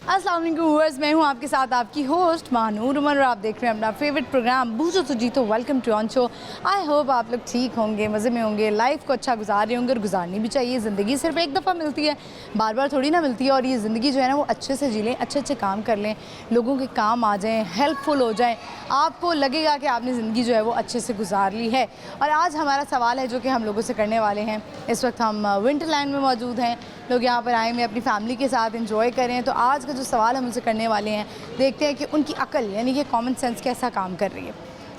अस्सलाम वालेकुम व्यूअर्स, मैं हूं आपके साथ आपकी होस्ट मानूर उमर और आप देख रहे हैं अपना फेवरेट प्रोग्राम बूझो तो जीतो। Welcome to on show. I hope आप लोग ठीक होंगे, मज़े में होंगे, लाइफ को अच्छा गुजार रहे होंगे और गुजारनी भी चाहिए। ज़िंदगी सिर्फ एक दफ़ा मिलती है, बार बार थोड़ी ना मिलती है। और ये ज़िंदगी जो है ना वो अच्छे से जी लें, अच्छे अच्छे काम कर लें, लोगों के काम आ जाएँ, हेल्पफुल हो जाएँ, आपको लगेगा कि आपने ज़िंदगी जो है वो अच्छे से गुजार ली है। और आज हमारा सवाल है जो कि हम लोगों से करने वाले हैं। इस वक्त हम विंटरलैंड में मौजूद हैं, लोग यहाँ पर आए हुए अपनी फैमिली के साथ एंजॉय करें। तो आज का जो सवाल हम उनसे करने वाले हैं, देखते हैं कि उनकी अकल यानी कि कॉमन सेंस कैसा काम कर रही है।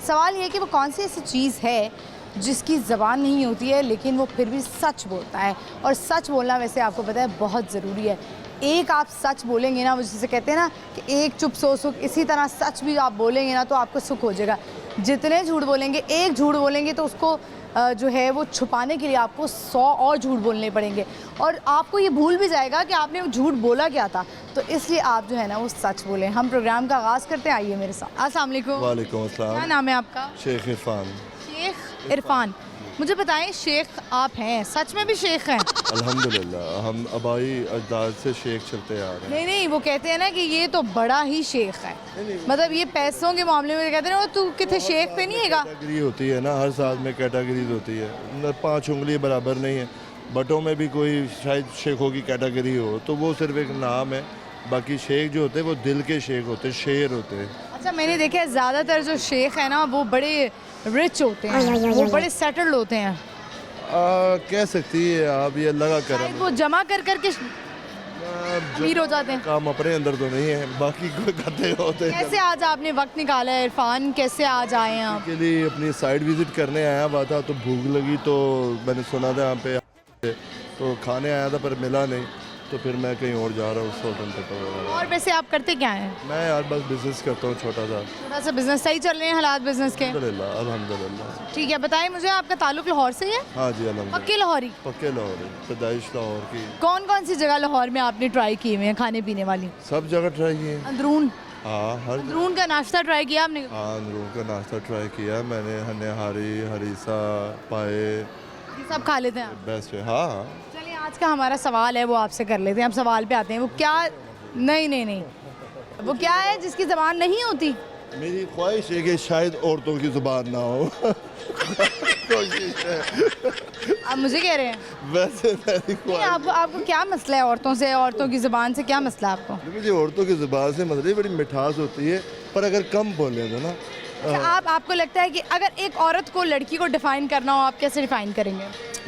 सवाल ये है कि वो कौन सी ऐसी चीज़ है जिसकी ज़बान नहीं होती है लेकिन वो फिर भी सच बोलता है। और सच बोलना वैसे आपको पता है बहुत ज़रूरी है। एक आप सच बोलेंगे ना, वो जिसे कहते हैं ना कि एक चुप सो सुख, इसी तरह सच भी आप बोलेंगे ना तो आपको सुख हो जाएगा। जितने झूठ बोलेंगे, एक झूठ बोलेंगे तो उसको जो है वो छुपाने के लिए आपको 100 और झूठ बोलने पड़ेंगे और आपको ये भूल भी जाएगा कि आपने वो झूठ बोला क्या था। तो इसलिए आप जो है ना वो सच बोलें। हम प्रोग्राम का आगाज़ करते हैं, आइए मेरे साथ। अस्सलाम वालेकुम। वालेकुम अस्सलाम। क्या नाम है आपका? शेख इरफान। शेख इरफान। मुझे बताएं, शेख आप हैं, सच में भी शेख हैं? अल्हम्दुलिल्लाह, हम आबाई अजदाद से शेख चलते आ रहे हैं। नहीं नहीं, वो कहते हैं ना कि ये तो बड़ा ही शेख है, मतलब ये पैसों के मामले में कहते हैं ना, तू कितने शेख पे नहीं है। कैटेगरी होती है ना, हर साल में कैटेगरीज होती है, 5 उंगली बराबर नहीं है। बटों में भी कोई शायद शेखों की कैटेगरी हो, तो वो सिर्फ एक नाम है। बाकी शेख जो होते हैं वो दिल के शेख होते हैं, शेर होते हैं। अच्छा, मैंने देखा है ज़्यादातर जो शेख है ना वो बड़े रिच होते हैं, वो बड़े सेटल्ड होते हैं। कह सकती है आप, ये अल्लाह का करम वो जमा कर करके अमीर हो जाते हैं। काम अपने अंदर तो नहीं है, बाकी कोई करते होते हैं। कैसे आज आपने वक्त निकाला है इरफान, कैसे आज आए हैं आप? के लिए अपनी साइड विजिट करने आया हुआ था, तो भूख लगी, तो मैंने सुना था यहाँ पे तो खाने आया था पर मिला नहीं, तो फिर मैं कहीं और जा रहा हूँ उस होटल पे। तो और वैसे आप करते क्या हैं? मैं यार बस बिजनेस करता हूँ, छोटा सा बिजनेस। सही चल रहे हैं हालात बिजनेस के? अल्हम्दुलिल्लाह। ठीक है, बताइए मुझे, आपका ताल्लुक लाहौर से ही है? हाँ जी अल्हम्दुलिल्लाह। पक्के लाहौरी? पक्के लाहौर, पैदाइश लाहौर की। कौन कौन सी जगह लाहौर में आपने ट्राई की हुई है खाने पीने वाली? सब जगह ट्राई किए। अंदरून? हाँ, हर अंदरून का नाश्ता ट्राई किया आपने? हाँ, अंदरून का नाश्ता ट्राई किया मैंने। नहारी, हरीसा, पाए, ये सब खा लेते हैं आप? बेस्ट है। हाँ, चलिए, आज का हमारा सवाल है वो आपसे कर लेते हैं। अब सवाल पे आते हैं। वो क्या, नहीं नहीं नहीं, वो क्या है जिसकी ज़बान नहीं होती? मेरी ख्वाहिश है कि शायद औरतों की जुबान ना हो। कोशिश है। आप मुझे कह रहे हैं? वैसे मेरी ख्वाहिश, आपको क्या मसला है औरतों से, औरतों की ज़बान से क्या मसला है आपको? मुझे औरतों की जुबान से मतलब बड़ी मिठास होती है, पर अगर कम बोले तो ना। आपको लगता है कि अगर एक औरत को, लड़की को डिफाइन करना हो, आप कैसे डिफाइन करेंगे?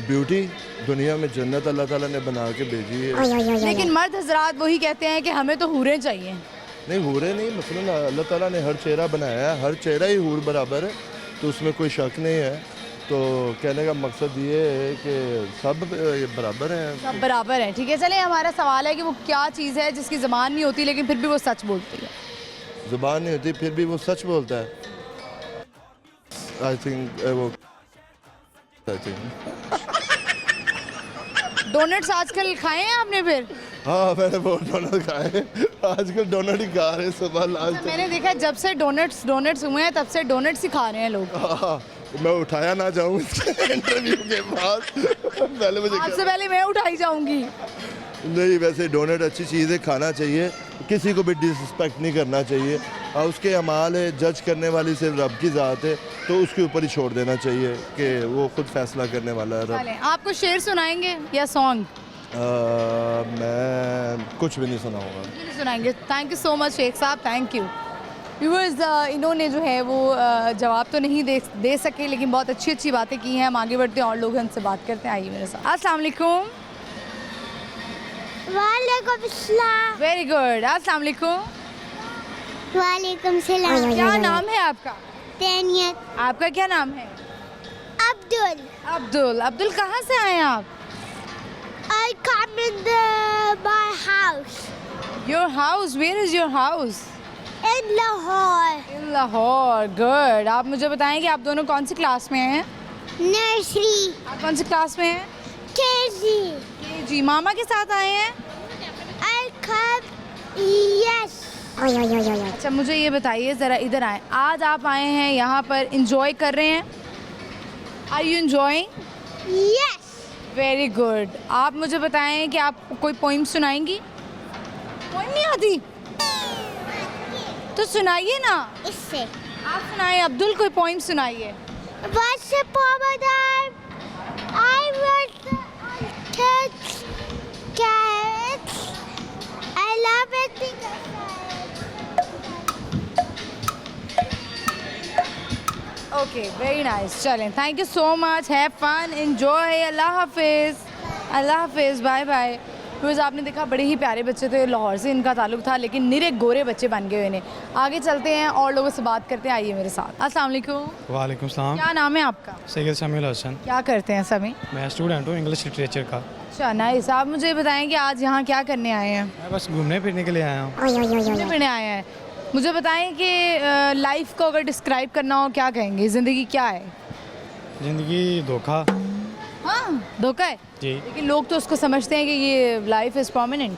ब्यूटी, दुनिया में जन्नत अल्लाह ताला ने बना के भेजी है। लेकिन मर्द हजरात वही कहते हैं कि हमें तो हूरें चाहिए। नहीं, हूरे नहीं, मसलन अल्लाह ताला ने हर चेहरा बनाया है, हर चेहरा ही हूर बराबर है, तो उसमें कोई शक नहीं है। तो कहने का मकसद ये है कि सब बराबर हैं। सब बराबर है, ठीक है। चलिए, हमारा सवाल है कि वो क्या चीज़ है जिसकी ज़बान नहीं होती लेकिन फिर भी वो सच बोलती है? जुबान नहीं होती फिर भी वो सच बोलता है। आई थिंक वो डोनट्स आजकल खाए हैं आपने फिर? हाँ, मैंने वो डोनट खाए। आजकल डोनट ही खा रहे हैं सुबह लास्ट। मैंने देखा है, जब से डोनट्स हुए हैं तब से डोनट्स ही खा रहे हैं लोग। हाँ, मैं उठाया ना जाऊँ इंटरव्यू के बाद, पहले मुझे आपसे पहले मैं उठाई जाऊंगी। नहीं, वैसे डोनट अच्छी चीज़ है, खाना चाहिए, किसी को भी डिसरिस्पेक्ट नहीं करना चाहिए। और उसके अमाल है, जज करने वाली सिर्फ रब की ज़ात है, तो उसके ऊपर ही छोड़ देना चाहिए कि वो खुद फैसला करने वाला है रब। आपको शेर सुनाएंगे या सॉन्ग? मैं कुछ भी नहीं सुनाऊंगा। नहीं सुनाएंगे। Thank you so much Sheikh साहब, थैंक यू। व्यूअर्स, इन्होंने जो है वो जवाब तो नहीं दे सके लेकिन बहुत अच्छी अच्छी बातें की हैं। हम आगे बढ़ते हैं और लोग उनसे बात करते हैं, आइए मेरे साथ। अस्सलाम वालेकुम। वालेकुम सलाम। Very good. अस्सलाम वालेकुम। वालेकुम सलाम। क्या नाम है आपका? तैनियत। आपका क्या नाम है? अब्दुल। अब्दुल। अब्दुल, कहाँ से आए हैं आप? I come in my house your house? Where is your house? in Lahore. In Lahore. Good. आप मुझे बताएं कि आप दोनों कौन सी क्लास में हैं? Nursery. आप कौन सी क्लास में हैं? KG. जी। मामा के साथ आए हैं? I come. Yes. अच्छा, मुझे ये बताइए ज़रा, इधर आए। आज आप आए हैं यहाँ पर, इंजॉय कर रहे हैं? Are you enjoying? Yes. Very good. आप मुझे बताएं कि आप कोई पोइम सुनाएंगी? पोइम नहीं आती? तो सुनाइए ना, इससे आप सुनाइए, अब्दुल कोई पोइम सुनाइए। Once upon a time, I was touch cats. I love it. Okay very nice, चलें, thank you so much, have fun, enjoy, अल्लाह हाफिज़, अल्लाह हाफिज़, बाय बाय। रोज़ आपने देखा बड़े ही प्यारे बच्चे थे, लाहौर से इनका ताल्लुक था, लेकिन निरे गोरे बच्चे बन गए इन्हें। आगे चलते हैं और लोगों से बात करते हैं, आइए मेरे साथ। अस्सलाम वालेकुम। वालेकुम सलाम। क्या नाम है आपका? सैयद शमील हसन। क्या करते हैं सभी? मैं स्टूडेंट हूँ इंग्लिश लिटरेचर का। अच्छा नाइस, आप मुझे बताएं कि आज यहाँ क्या करने आए हैं? मैं बस घूमने फिरने के लिए आया हूँ। घूमने फिरने आए हैं। मुझे बताएं कि लाइफ को अगर डिस्क्राइब करना हो क्या कहेंगे, ज़िंदगी क्या है? ज़िंदगी धोखा। हाँ धोखा है, जी लेकिन लोग तो उसको समझते हैं कि ये लाइफ इज़ परमानेंट।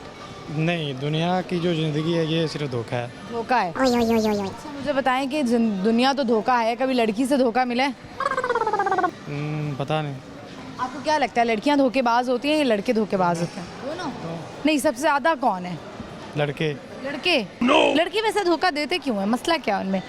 नहीं, दुनिया की जो ज़िंदगी है ये सिर्फ धोखा है। धोखा है। अच्छा मुझे बताएं कि दुनिया तो धोखा है, कभी लड़की से धोखा मिला है? पता नहीं। आपको क्या लगता है लड़कियां धोखेबाज होती हैं या लड़के धोखेबाज होते हैं? दोनों? नहीं, सबसे ज़्यादा कौन है? लड़के। लड़के? लड़के वैसे धोखा देते क्यों है, मसला क्या है उनमें?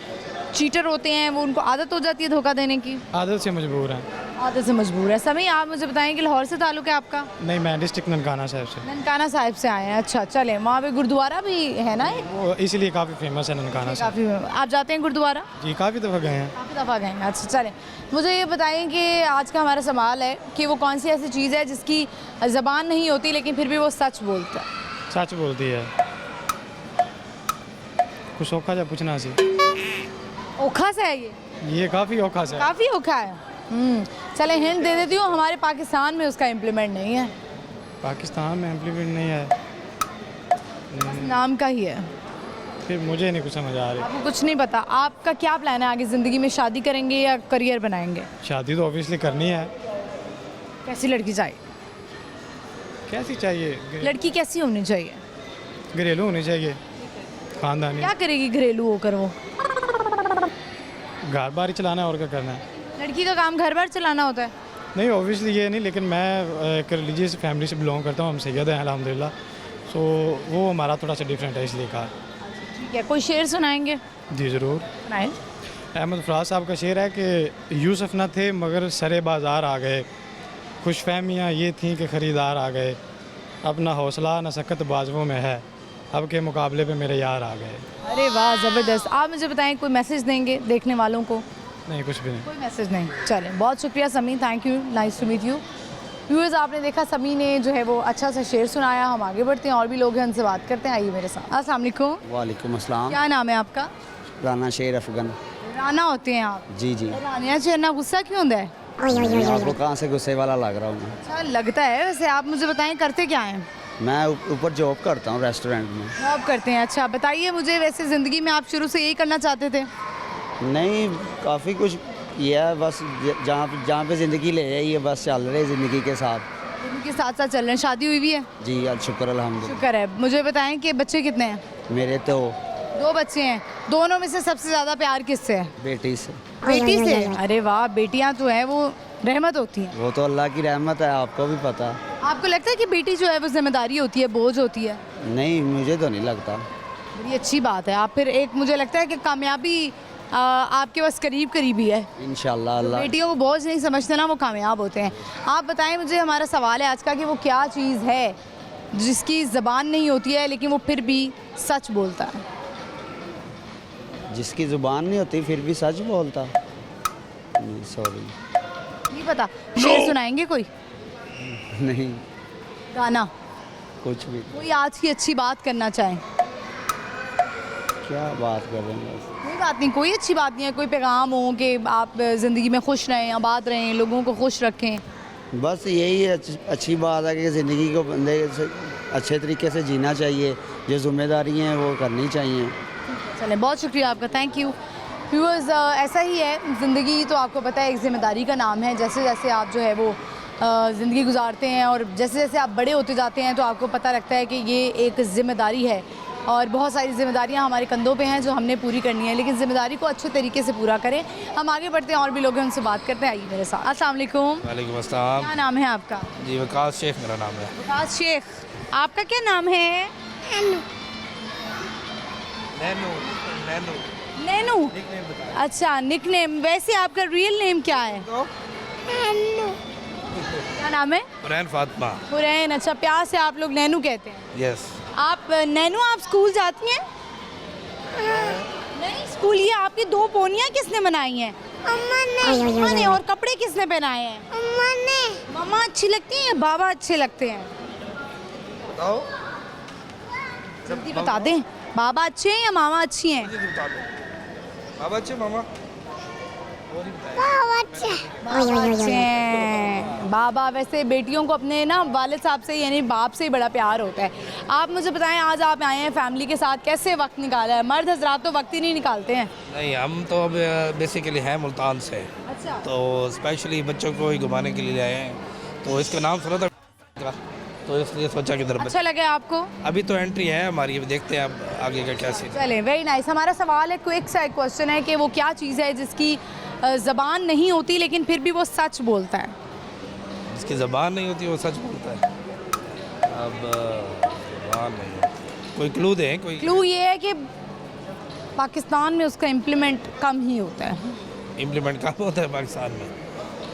चीटर होते हैं वो, उनको आदत हो जाती है धोखा देने की। आदत से मजबूर हैं। आदत से मजबूर है। सभी आप मुझे बताएं कि लाहौर से ताल्लुक है आपका? नहीं, मैं डिस्ट्रिक्ट ननकाना साहब से। ननकाना साहिब से आए हैं। अच्छा चलें, वहाँ पे गुरुद्वारा भी है ना एक? वो इसलिए काफ़ी फेमस है ननकाना साहब। काफ़ी। आप जाते हैं गुरुद्वारा? जी काफ़ी दफ़ा गए हैं। काफ़ी दफ़ा गए हैं। अच्छा चलें, मुझे ये बताएं कि आज का हमारा सवाल है कि वो कौन सी ऐसी चीज़ है जिसकी ज़बान नहीं होती लेकिन फिर भी वो सच बोलता है? सच बोलती है। कुछ औखा जा पूछना सी। ओखा से है ये काफ़ी औखा से है। काफ़ी ओखा है। चले हिंट दे देती हूँ, हमारे पाकिस्तान में उसका इम्प्लीमेंट नहीं है। पाकिस्तान में इम्प्लीमेंट नहीं है। नाम का ही है। फिर मुझे नहीं कुछ समझ आ रही। आपको कुछ नहीं पता। आपका क्या प्लान है आगे ज़िंदगी में, शादी करेंगे या करियर बनाएंगे? शादी तो ऑब्वियसली करनी है। कैसी लड़की चाहिए? कैसी चाहिए? लड़की कैसी होनी चाहिए? घरेलू होनी चाहिए, खानदानी। क्या करेगी घरेलू होकर वो? घर बार ही चलाना है और क्या करना है। लड़की का काम घर बार चलाना होता है? नहीं ऑब्वियसली ये नहीं, लेकिन मैं एक रिलीजियस फैमिली से बिलोंग करता हूँ, हम सैयद हैं अल्हम्दुलिल्लाह, सो वो हमारा थोड़ा सा डिफरेंट है इसलिए कहा। ठीक है, कोई शेर सुनाएंगे? जी ज़रूर। सुनाएं। अहमद फराज साहब का शेर है कि यूसुफ न थे मगर सरे बाज़ार आ गए, खुशफहमियाँ ये थीं कि ख़रीदार आ गए, अपना हौसला न सकत बाजुओं में है, अब के मुकाबले पे मेरे यार आ गए। अरे वाह ज़बरदस्त। आप मुझे बताएं कोई मैसेज देंगे देखने वालों को? नहीं कुछ भी नहीं। कोई मैसेज नहीं। चलें, बहुत शुक्रिया Sami, thank you, nice to meet you. Viewers आपने देखा समी ने जो है वो अच्छा सा शेर सुनाया। हम आगे बढ़ते हैं और भी लोग हैं उनसे बात करते हैं, आइए मेरे साथ। अस्सलाम वालेकुम। वालेकुम अस्सलाम। क्या नाम है आपका? राना शेर अफगन। राना होते हैं आप? जी जी। रानिया चेरना गुस्सा क्यों होता है? आपको कहाँ से गुस्से वाला लग रहा हूँ मैं? अच्छा लगता है। वैसे आप मुझे बताएं करते क्या हैं? मैं ऊपर जॉब करता हूँ रेस्टोरेंट में। जॉब करते हैं। अच्छा बताइए मुझे, वैसे ज़िंदगी में आप शुरू से यही करना चाहते थे? नहीं, काफ़ी कुछ किया है, बस जहाँ पे ज़िंदगी ले जाइए है, बस चल रहे ज़िंदगी के साथ। उनके साथ साथ चल रहे हैं। शादी हुई भी है? जी आज शुक्र अल्हम्दुलिल्लाह। शुक्र है। मुझे बताएं कि बच्चे कितने हैं? मेरे तो 2 बच्चे हैं। दोनों में से सबसे ज़्यादा प्यार किससे है? बेटी से। बेटी से। अरे वाह, बेटियां तो हैं वो रहमत होती हैं। वो तो अल्लाह की रहमत है, आपको भी पता। आपको लगता है कि बेटी जो है वो जिम्मेदारी होती है, बोझ होती है? नहीं मुझे तो नहीं लगता। बड़ी अच्छी बात है। आप फिर एक, मुझे लगता है कि कामयाबी आपके पास करीब करीब ही है। इंशाल्लाह अल्लाह। बेटियों को बोझ नहीं समझते ना, वो कामयाब होते हैं। आप बताएं मुझे, हमारा सवाल है आज का कि वो क्या चीज़ है जिसकी ज़बान नहीं होती है लेकिन वो फिर भी सच बोलता है? जिसकी ज़ुबान नहीं होती फिर भी सच बोलता? नहीं सॉरी नहीं पता। शेर सुनाएंगे कोई? नहीं गाना कुछ भी। कोई आज की अच्छी बात करना चाहें? क्या बात कर रहे हैं? कोई बात नहीं, कोई अच्छी बात नहीं है। कोई पैगाम हो कि आप ज़िंदगी में खुश रहें, आबाद रहें, लोगों को खुश रखें? बस यही अच्छी बात है कि ज़िंदगी को बंदे से अच्छे तरीके से जीना चाहिए, जो जिम्मेदारी हैं वो करनी चाहिए। चलें, बहुत शुक्रिया आपका, थैंक यू। व्यूअर्स ऐसा ही है, ज़िंदगी तो आपको पता है एक ज़िम्मेदारी का नाम है। जैसे जैसे आप जो है वो ज़िंदगी गुजारते हैं और जैसे जैसे आप बड़े होते जाते हैं तो आपको पता लगता है कि ये एक ज़िम्मेदारी है और बहुत सारी ज़िम्मेदारियां हमारे कंधों पे हैं जो हमने पूरी करनी है, लेकिन ज़िम्मेदारी को अच्छे तरीके से पूरा करें। हम आगे बढ़ते हैं और भी लोग हैं उनसे बात करते हैं, आइए मेरे साथ। अस्सलाम वालेकुम। वालेकुम अस्सलाम। क्या नाम है आपका? जी वकास शेख मेरा नाम है। वकास शेख। आपका क्या नाम है? नैनू नैनू नैनू। निकनेम बता। अच्छा, निकनेम। वैसे आपका रियल नेम क्या है? क्या नाम है? हुरैन फातिमा। हुरैन। अच्छा, प्यार से आप लोग नैनू कहते हैं। यस। आप नैनू, आप स्कूल जाती हैं? नहीं, स्कूल ये आपकी 2 पोनियाँ किसने बनाई हैं? अम्मा ने। और कपड़े किसने पहनाए हैं? अम्मा ने। मम्मा अच्छी लगती हैं या बाबा अच्छे लगते हैं? बताओ। जल्दी बता दें, बाबा अच्छे हैं या मामा अच्छी हैं? मुझे बता दो। बाबा अच्छे मामा? वो नहीं बताया। बाबा अच्छा। बाबा अच्छे हैं। बाबा वैसे बेटियों को अपने ना वालिद साहब से यानी बाप से ही बड़ा प्यार होता है। आप मुझे बताएं, आज आप आए हैं फैमिली के साथ, कैसे वक्त निकाला है? मर्द हजरात तो वक्त ही नहीं निकालते हैं। नहीं, हम तो अब बेसिकली हैं मुल्तान से, अच्छा। तो स्पेशली बच्चों को ही घुमाने के लिए आए हैं। तो इसका नाम सुना था, तो इसलिए सोचा कि इधर अच्छा लगा आपको? अभी तो एंट्री है हमारी, अभी देखते हैं अब आगे का क्या सीन है। चले, वेरी नाइस। हमारा सवाल है, क्विक सा एक क्वेश्चन है कि वो क्या चीज़ है जिसकी ज़बान नहीं होती लेकिन फिर भी वो सच बोलता है? जिसकी ज़बान नहीं होती वो सच बोलता है। अब ज़बान नहीं होती, कोई क्लू दें कोई? क्लू ये है कि पाकिस्तान में उसका इम्प्लीमेंट कम ही होता है। इम्प्लीमेंट कहाँ होता है पाकिस्तान में?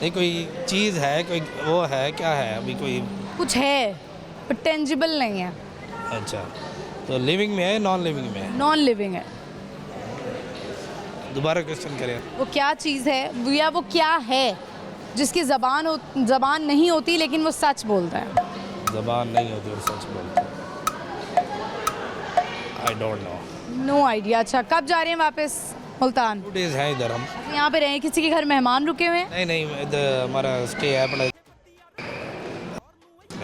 नहीं, कोई चीज़ है, कोई वो है, क्या है अभी? कोई कुछ है पर टेंजिबल नहीं है। अच्छा, तो लिविंग में है, नॉन लिविंग में है? नॉन लिविंग है। दोबारा क्वेश्चन करें। वो क्या चीज़ है या वो क्या है जिसकी ज़बान नहीं होती लेकिन वो सच बोलता है? ज़बान नहीं होती और सच बोलता है। I don't know. No idea. अच्छा, कब जा रहे हैं वापस मुल्तान? 2 डेज़ हैं इधर हम। यहाँ पे रहे, किसी के घर मेहमान रुके हुए हैं? नहीं नहीं, इधर हमारा स्टे है अपना।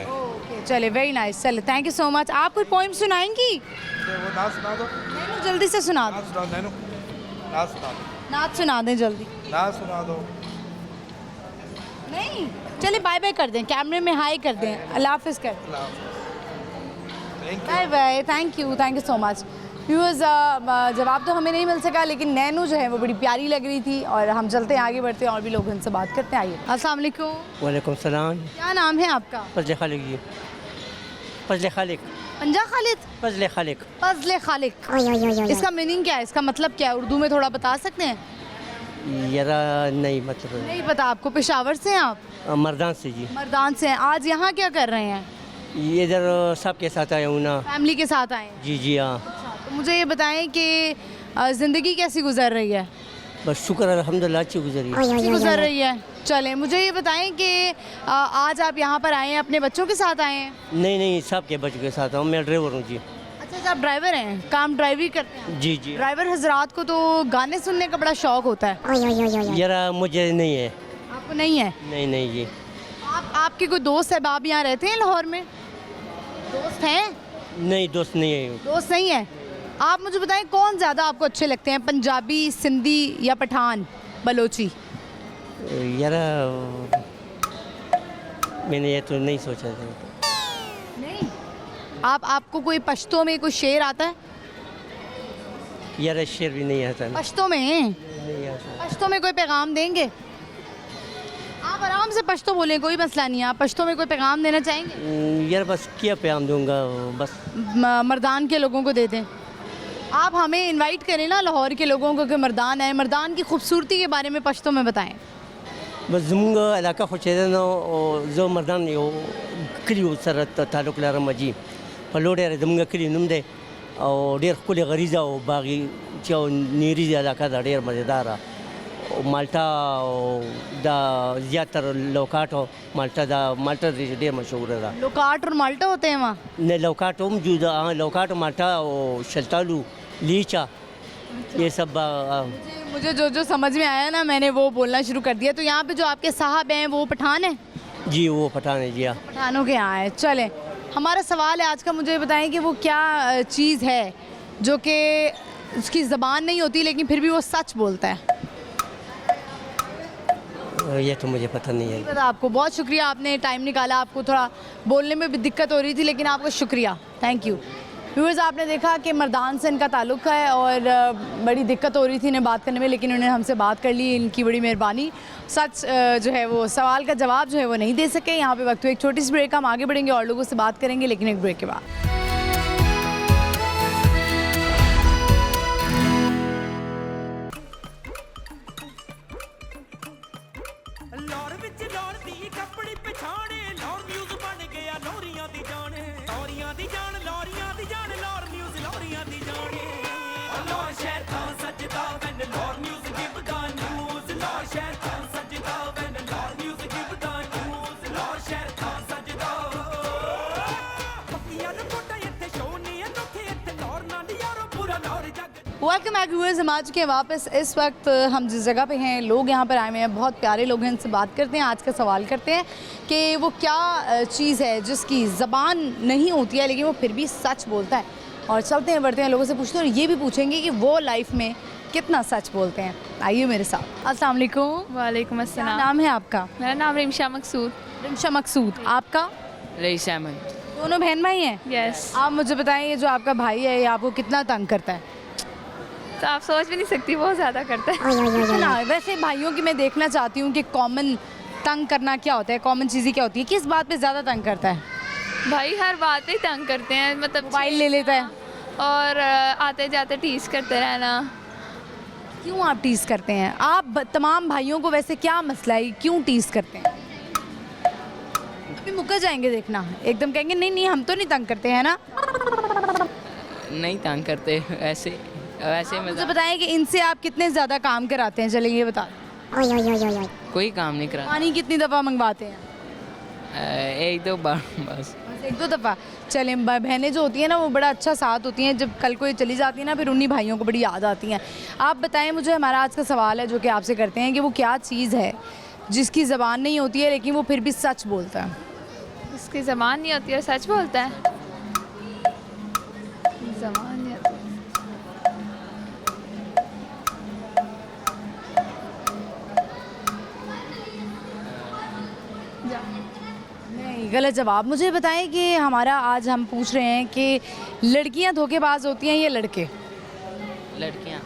ओके, चले, वेरी नाइस। चले, थैंक यू सो मच। आप कोई पोइम सुनाएंगी? वो नाच सुना दो। नैनू जल्दी से सुना दो। नाच सुना दो नैनू। नाच सुना दो। नाच सुना दें जल्दी। नाच सुना दो। नहीं, चले बाय बाय कर दें, कैमरे में हाई कर दें, अल्लाह हाफिज़ कर दें। Thank you. Bye bye, thank you so much. Viewers, जवाब तो हमें नहीं मिल सका लेकिन नैनू जो है वो बड़ी प्यारी लग रही थी। और हम चलते हैं आगे, बढ़ते हैं और भी लोग उनसे बात करते हैं। आइए। अस्सलाम वालेकुम। वालेकुम सलाम। क्या नाम है आपका? फजल खालिक जी। फजल खालिक। पंजा खालिद? फजल खालिक। फजल खालिक। इसका मीनिंग क्या है, इसका मतलब क्या है? उर्दू में थोड़ा बता सकते हैं? यारा नहीं मतलब नहीं पता आपको? पेशावर से हैं आप? मर्दान से जी। मर्दान से हैं। आज यहाँ क्या कर रहे हैं? ये इधर सबके साथ आया हूँ ना। फैमिली के साथ आए हैं? जी जी हाँ। तो मुझे ये बताएं कि ज़िंदगी कैसी गुजर रही है? बस शुक्र अल्हम्दुलिल्लाह अच्छी गुजरी। अच्छी गुजर रही है। चलें, मुझे ये बताएं कि आज आप यहाँ पर आए हैं, अपने बच्चों के साथ आए हैं? नहीं नहीं, सबके बच्चों के साथ हूँ, मैं ड्राइवर हूँ जी। अच्छा, आप ड्राइवर हैं, काम ड्राइवरी करते हैं? जी जी। ड्राइवर हजरात को तो गाने सुनने का बड़ा शौक होता है। यारा मुझे नहीं है। आपको नहीं है? नहीं नहीं जी। आपके कोई दोस्त है, बाप यहाँ रहते हैं लाहौर में? दोस्त हैं? नहीं दोस्त नहीं है। दोस्त नहीं है। आप मुझे बताएं, कौन ज़्यादा आपको अच्छे लगते हैं, पंजाबी, सिंधी या पठान, बलोची? यारा मैंने ये तो नहीं सोचा था। नहीं। आपको कोई पश्तो में कोई शेर आता है? यारा शेर भी नहीं आता ना। पश्तो में? नहीं आता। पश्तो में कोई पैगाम देंगे? आप आराम से पश्तो बोलें, कोई मसला नहीं है। आप पश्तो में कोई पैगाम देना चाहेंगे? यार बस क्या पैगाम दूंगा, बस मर्दान के लोगों को दे दें। आप हमें इनवाइट करें ना लाहौर के लोगों को कि मर्दान है, मर्दान की खूबसूरती के बारे में पश्तो में बताएं। बस जुमगा इलाका खुशेदनो जो मर्दान यो क्लियो सरत तालुक लरम जी फलोडे जुमगा क्लियो नुमदे और डेर कुल गरीजा और बागी चाओ नीरी इलाका दा डेर मज़ेदार माल्टा दा ज़्यादातर लोकाटो माल्टा डेर मशहूर है। लोकाट और माल्टा होते हैं वहाँ? ने लोकाटो मौजूद हाँ, लोकाटो माल्टा और शल्तालू लीचा ये सब मुझे जो समझ में आया ना, मैंने वो बोलना शुरू कर दिया। तो यहाँ पे जो आपके साहब हैं वो पठान हैं? जी वो पठान है जी हाँ। पठानों के यहाँ है। चलें, हमारा सवाल है आज का, मुझे बताएं कि वो क्या चीज़ है जो कि उसकी ज़बान नहीं होती लेकिन फिर भी वो सच बोलता है? ये तो मुझे पता नहीं है। पता आपको? बहुत शुक्रिया, आपने टाइम निकाला। आपको थोड़ा बोलने में भी दिक्कत हो रही थी लेकिन आपका शुक्रिया, थैंक यू। व्यूअर्स, आपने देखा कि मर्दान से इनका ताल्लुक़ है और बड़ी दिक्कत हो रही थी इन्हें बात करने में, लेकिन उन्होंने हमसे बात कर ली, इनकी बड़ी मेहरबानी। सच जो है वो सवाल का जवाब जो है वो नहीं दे सके। यहाँ पे वक्त हुआ एक छोटी सी ब्रेक, हम आगे बढ़ेंगे और लोगों से बात करेंगे लेकिन एक ब्रेक के बाद। वेलकम बैक व्यूअर्स, हम आ चुके हैं वापस। इस वक्त हम जिस जगह पे हैं, लोग यहाँ पर आए हुए हैं, बहुत प्यारे लोग हैं, इनसे बात करते हैं। आज का सवाल करते हैं कि वो क्या चीज़ है जिसकी ज़बान नहीं होती है लेकिन वो फिर भी सच बोलता है। और चलते हैं बढ़ते हैं, लोगों से पूछते हैं और ये भी पूछेंगे कि वो लाइफ में कितना सच बोलते हैं। आइए मेरे साथ। अस्सलाम वालेकुम। वालेकुम क्या अस्सलाम। नाम है आपका? मेरा नाम रिमशा मकसूद। रिमशा मकसूद। आपका? रईस अहमद। दोनों बहन भाई हैं? यस। आप मुझे बताएं, ये जो आपका भाई है ये आपको कितना तंग करता है? तो आप सोच भी नहीं सकती, बहुत ज़्यादा करता है। ना, वैसे भाइयों की मैं देखना चाहती हूँ कि कॉमन तंग करना क्या होता है, कॉमन चीज़ें क्या होती है, किस बात पे ज़्यादा तंग करता है? भाई हर बात पे तंग करते हैं, मतलब मोबाइल ले लेता है? और आते जाते टीज करते रहना। क्यों आप टीज़ करते हैं? आप तमाम भाइयों को वैसे क्या मसला है, क्यों टीज़ करते हैं? अभी मुकर जाएंगे देखना, एकदम कहेंगे नहीं नहीं हम तो नहीं तंग करते हैं ना। नहीं तंग करते, ऐसे वैसे मुझे मतलब बताएं कि इनसे आप कितने ज़्यादा काम कराते हैं, चलिए ये बता। कोई काम नहीं करा। पानी कितनी दफ़ा मंगवाते हैं? एक दो बार बस। बस एक दो दफ़ा। चले, बहनें जो होती हैं ना वो बड़ा अच्छा साथ होती हैं, जब कल को ये चली जाती है ना फिर उन्हीं भाइयों को बड़ी याद आती हैं। आप बताएं मुझे, हमारा आज का सवाल है जो कि आपसे करते हैं कि वो क्या चीज़ है जिसकी ज़बान नहीं होती है लेकिन वो फिर भी सच बोलता है? उसकी ज़बान नहीं होती और सच बोलता है। ज़बान नहीं होती। नहीं, गलत जवाब। मुझे बताएं कि हमारा आज हम पूछ रहे हैं कि लड़कियां धोखेबाज होती हैं या लड़के? लड़कियाँ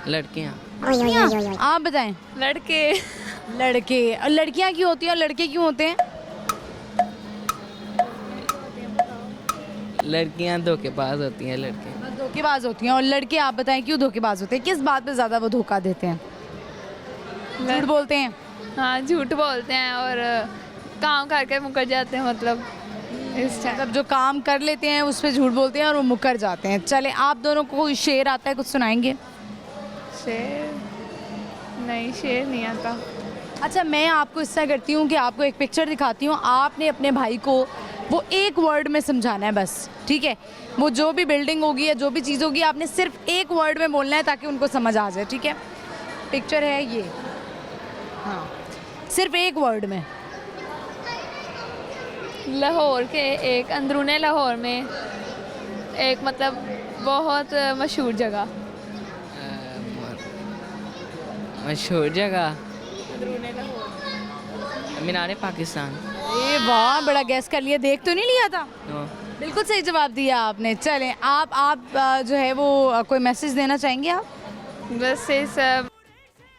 लड़कियाँ लड़कियां? आप बताएं। लड़के। लड़के। और लड़कियां क्यों होती हैं और लड़के क्यों होते हैं? लड़कियाँ धोखेबाज होती हैं, लड़के बस धोखेबाज होती हैं। और लड़के आप बताएं क्यों धोखेबाज होते हैं, किस बात पे ज़्यादा वो धोखा देते हैं? झूठ बोलते हैं? हाँ, झूठ बोलते हैं और काम करके मुकर जाते हैं, मतलब इस टाइम। मतलब जो काम कर लेते हैं उस पर झूठ बोलते हैं और वो मुकर जाते हैं। चले, आप दोनों को कोई शेर आता है, कुछ सुनाएंगे? शेर नहीं, शेर नहीं आता। अच्छा, मैं आपको इस तरह करती हूँ कि आपको एक पिक्चर दिखाती हूँ, आपने अपने भाई को वो एक वर्ड में समझाना है बस, ठीक है? वो जो भी बिल्डिंग होगी या जो भी चीज़ होगी आपने सिर्फ एक वर्ड में बोलना है ताकि उनको समझ आ जाए, ठीक है? पिक्चर है ये, हाँ, सिर्फ एक वर्ड में। लाहौर के एक अंदरूने लाहौर में एक मतलब बहुत मशहूर जगह। मशहूर जगह अंदरूने लाहौर। मीनार पाकिस्तान। ए वाह, बड़ा गैस कर लिया, देख तो नहीं लिया था? नो। बिल्कुल सही जवाब दिया आपने। चलें, आप जो है वो कोई मैसेज देना चाहेंगे आप? बस इस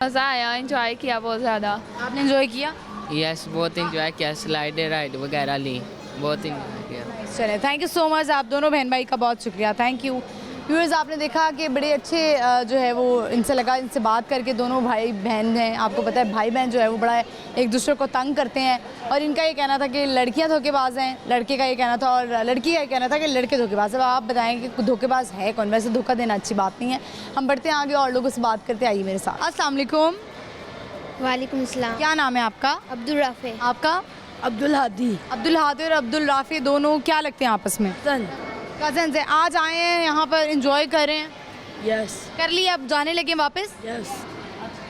मज़ा आया, एंजॉय किया बहुत ज़्यादा। आपने एंजॉय किया? यस, बहुत इंजॉय किया, स्लाइड राइड वगैरह ली, बहुत इंजॉय किया। चलें, थैंक यू सो मच, आप दोनों बहन भाई का बहुत शुक्रिया, थैंक यू। व्यूअर्स, आपने देखा कि बड़े अच्छे जो है वो इनसे लगा, इनसे बात करके। दोनों भाई बहन हैं, आपको पता है भाई बहन जो है वो बड़ा एक दूसरे को तंग करते हैं। और इनका ये कहना था कि लड़कियां धोखेबाज हैं, लड़के का ये कहना था, और लड़की का ये कहना था कि लड़के धोखेबाज। अब आप बताएं कि धोखेबाज है कौन? वैसे धोखा देना अच्छी बात नहीं है। हम बढ़ते हैं आगे और लोगों से बात करते, आइए मेरे साथ। अस्सलाम वालेकुम। वालेकुम सलाम। क्या नाम है आपका? अब्दुल राफे। आपका? अब्दुल हादी। अब्दुल हादी और अब्दुल राफी दोनों क्या लगते हैं आपस में? कज़न्स हैं। आज आए हैं यहाँ पर, एंजॉय कर रहे हैं? यस कर लिया, अब जाने लगे वापस? यस।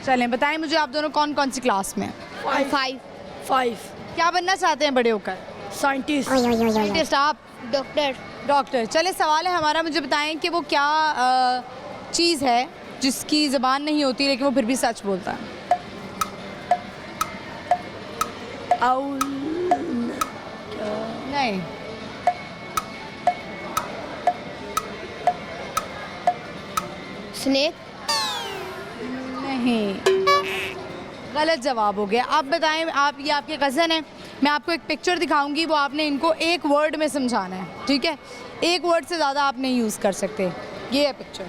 चलें, बताएं मुझे आप दोनों कौन कौन सी क्लास में? 5। क्या बनना चाहते हैं बड़े होकर? साइंटिस्ट। साइंटिस्ट। आप? डॉक्टर। डॉक्टर। चले, सवाल है हमारा, मुझे बताएं कि वो क्या चीज़ है जिसकी ज़बान नहीं होती लेकिन वो फिर भी सच बोलता है? नहीं। स्नेक। नहीं, गलत जवाब हो गया। आप बताएं, आप, ये आपके कज़न हैं, मैं आपको एक पिक्चर दिखाऊंगी, वो आपने इनको एक वर्ड में समझाना है, ठीक है? एक वर्ड से ज़्यादा आप नहीं यूज़ कर सकते। ये है पिक्चर,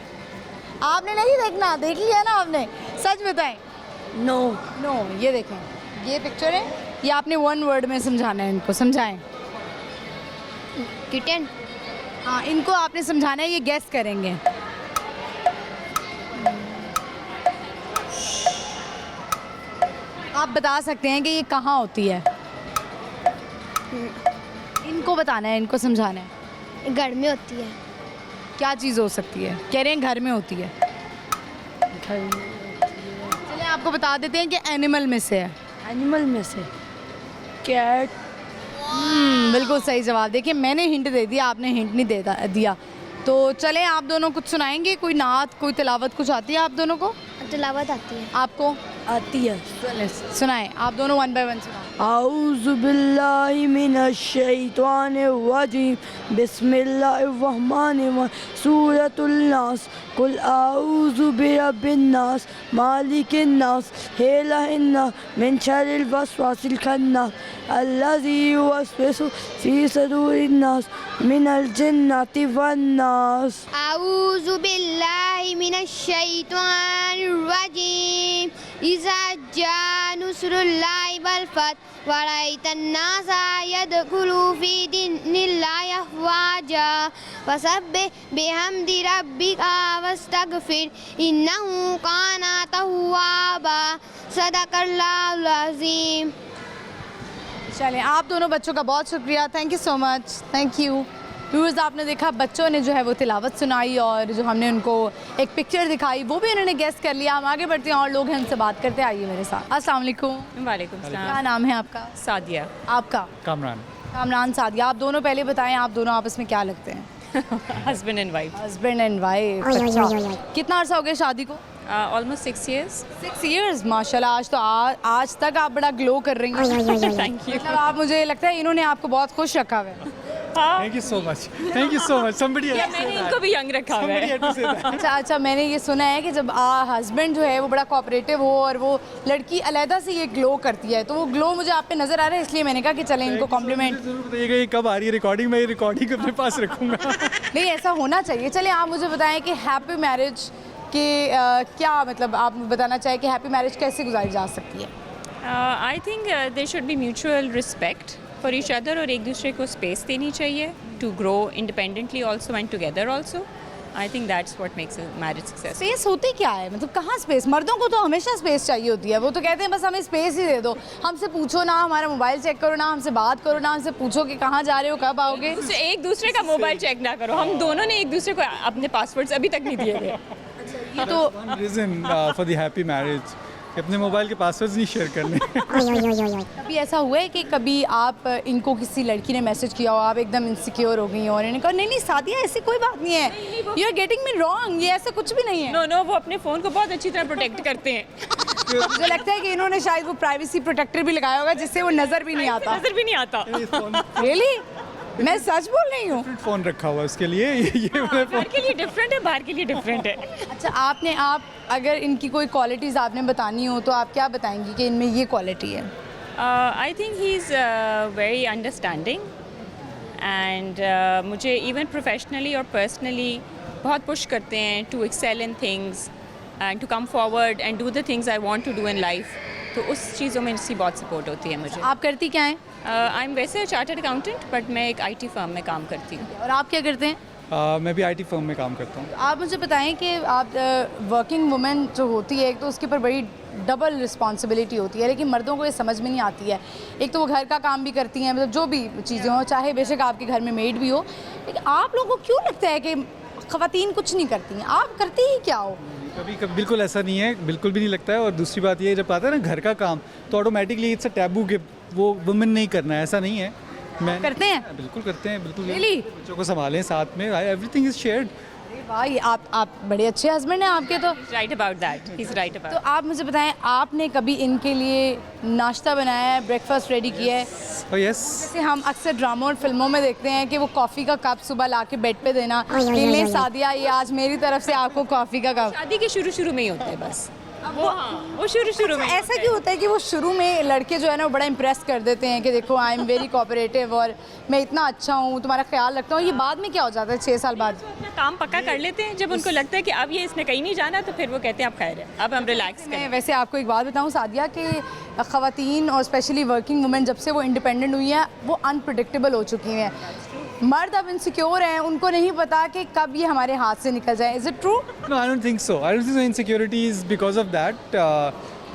आपने नहीं देखना, देख लिया ना आपने? सच बताएं। नो। ये देखें, ये पिक्चर है, ये आपने वन वर्ड में समझाना है इनको, समझाएं। किटन। हाँ, इनको आपने समझाना है, ये गैस करेंगे। आप बता सकते हैं कि ये कहाँ होती है? इनको बताना है, इनको समझाना है। घर में होती है। क्या चीज़ हो सकती है? कह रहे हैं घर में होती है। चलिए आपको बता देते हैं कि एनिमल में से है। एनिमल में से कैट। बिल्कुल सही जवाब। देखिए मैंने हिंट दे दिया, आपने हिंट नहीं दिया। तो चले आप दोनों कुछ सुनाएंगे, कोई नात कोई तिलावत कुछ आती है आप दोनों को? तिलावत आती है। आपको आती है। चले सुनाएं आप दोनों 1 बाय 1 सुनाएं। आऊज़ु बिल्लाहि मिनश शैतानिर रजीम बिस्मिल्लाहिर रहमानिर रहीम सूरतुल नास कुल आऊज़ु बिरब्बिन नास मालिकिन नास इलाहिन नास मिन शर्रिल वसवासिल खन्नास अल्लज़ी युवस्विसु फ़ी सदूरिन नास मिनल जिन्नति वन नास। आऊज़ु बिल्लाहि मिनश शैतानिर रजीम इज़ा जा नुस्रुल्लाहि वल फथ वरअयतन नासा यदखुलू फ़ी दीनिल्लाहि अफ़वाजा फसब्बिह बिहम्दि रब्बिका वस्तगफिर इन्नहु काना तव्वाबा सदक़ल्लाहुल अज़ीम। चलें आप दोनों बच्चों का बहुत शुक्रिया, thank you so much, thank you. Viewers आपने देखा बच्चों ने जो है वो तिलावत सुनाई और जो हमने उनको एक पिक्चर दिखाई वो भी उन्होंने गेस कर लिया। हम आगे बढ़ते हैं और लोग हैं उनसे बात करते हैं। आइए मेरे साथ। अस्सलाम वालेकुम। वालेकुम क्या सलाम। नाम है आपका? सादिया। आपका? कामरान। कामरान सादिया। आप दोनों पहले बताएं आप दोनों आपस में क्या लगते हैं? Husband and wife. Husband and wife. अच्छा कितना अर्सा हो गया शादी को? Almost 6 years। 6 years माशाल्लाह। आज तो आज तक आप बड़ा ग्लो कर रही हैं। Thank you. मतलब आप मुझे लगता है इन्होंने आपको बहुत खुश रखा हुआ है। Thank you so much, thank you so much. somebody else मैंने said इनको that. भी यंग रखा हुआ Somebody है। had to say that. अच्छा मैंने ये सुना है कि जब हस्बैंड जो है वो बड़ा कोऑपरेटिव हो और वो लड़की अलहदा से ये ग्लो करती है, तो वो ग्लो मुझे आप पे नज़र आ रहा है, इसलिए मैंने कहा कि चलें इनको कॉम्प्लीमेंट। जरूर बताइएगा ये कब आ रही है रिकॉर्डिंग, मैं ये रिकॉर्डिंग अपने पास रखूंगा। नहीं ऐसा होना चाहिए। चले आप मुझे बताएं कि हैप्पी मैरिज के क्या मतलब आप बताना चाहें कि हैप्पी मैरिज कैसे गुजारी जा सकती है? I think there should be mutual respect for each other और एक दूसरे को स्पेस देनी चाहिए to grow independently also and together also. I think that's what makes marriage success. Space होती क्या है, मतलब कहाँ स्पेस? मर्दों को तो हमेशा स्पेस चाहिए होती है। वो तो कहते हैं बस हमें स्पेस ही दे दो, हमसे पूछो ना, हमारा मोबाइल चेक करो ना, हमसे बात करो ना, हमसे पूछो कि कहाँ जा रहे हो, कब आओगे। एक दूसरे का मोबाइल चेक ना करो। हम दोनों ने एक दूसरे को अपने पासवर्ड्स अभी तक नहीं दिए थे। ये तो reason for the happy marriage अपने मोबाइल के पासवर्ड्स नहीं शेयर करने। कभी ऐसा हुआ है कि कभी आप इनको किसी लड़की ने मैसेज किया हो, आप एकदम इनसिक्योर हो गई हो और इन्होंने कहा नहीं नहीं सादिया ऐसी कोई बात नहीं है, you are getting me wrong, ये ऐसा कुछ भी नहीं है? नो वो अपने फ़ोन को बहुत अच्छी तरह प्रोटेक्ट करते हैं। मुझे लगता है कि इन्होंने शायद वो प्राइवेसी प्रोटेक्टर भी लगाया होगा जिससे वो नज़र भी नहीं आता। नज़र भी नहीं आता। रियली मैं सच बोल रही हूँ। फ़ोन रखा हुआ है उसके लिए, ये वाला बाहर के लिए डिफरेंट है, बाहर के लिए डिफरेंट है। अच्छा आप अगर इनकी कोई क्वालिटीज़ आपने बतानी हो तो आप क्या बताएंगी कि इनमें ये क्वालिटी है? I think he is very understanding and मुझे इवन प्रोफेशनली और पर्सनली बहुत पुश करते हैं to excel in things and to come forward and do the things I want to do in life. तो उस चीज़ों में इसकी बहुत सपोर्ट होती है मुझे। आप करती क्या हैं? आई एम वैसे चार्टर्ड अकाउंटेंट बट मैं एक IT फर्म में काम करती हूँ। और आप क्या करते हैं? मैं भी IT फर्म में काम करता हूँ। आप मुझे बताएं कि आप वर्किंग वुमेन जो होती है एक तो उसके ऊपर बड़ी डबल रिस्पॉन्सिबिलिटी होती है, लेकिन मर्दों को ये समझ में नहीं आती है। एक तो वो घर का काम भी करती हैं, मतलब जो भी चीज़ें हो, चाहे बेशक आपके घर में मेड भी हो, लेकिन आप लोगों को क्यों लगता है कि ख़वातीन कुछ नहीं करती हैं? आप करती ही क्या हो? कभी बिल्कुल ऐसा नहीं है, बिल्कुल भी नहीं लगता है। और दूसरी बात ये जब आता है ना घर का काम तो ऑटोमेटिकली इट्स अ टैबू कि वो वुमेन नहीं करना है, ऐसा नहीं है। मैं करते हैं? बिल्कुल करते हैं, बिल्कुल। Really? बच्चों को संभालें साथ में, एवरीथिंग इज शेयर्ड। अरे वाह, ये आप बड़े अच्छे हस्बैंड हैं आपके। तो right about that, he is right तो अबाउट। आप मुझे बताएं आपने कभी इनके लिए नाश्ता बनाया है, ब्रेकफास्ट रेडी किया है? Oh yes. जैसे हम अक्सर ड्रामों और फिल्मों में देखते हैं कि वो कॉफ़ी का कप सुबह ला के बेड पे देना, ले सादिया ये आज मेरी तरफ से आपको कॉफ़ी का कप। शादी के शुरू में ही होते हैं बस वो शुरू में। ऐसा क्यों होता है कि वो शुरू में लड़के जो है ना वो बड़ा इम्प्रेस कर देते हैं कि देखो आई एम वेरी कोऑपरेटिव और मैं इतना अच्छा हूँ, तुम्हारा ख्याल रखता हूँ, ये बाद में क्या हो जाता है 6 साल बाद? अपना काम पक्का कर लेते हैं। जब उनको लगता है कि अब ये इसने कहीं नहीं जाना तो फिर वो कहते हैं अब खैर है, अब हम रिलैक्स मैं करें। वैसे आपको एक बात बताऊँ सादिया कि ख़वातीन और स्पेशली वर्किंग वुमेन जब से वो इंडिपेंडेंट हुई हैं वो अनप्रेडिक्टेबल हो चुकी हैं। मर्द अब इनसिक्योर हैं, उनको नहीं पता कि कब ये हमारे हाथ से निकल जाए। Is it true? No, I don't think so. I don't think so. Insecurity is because of that.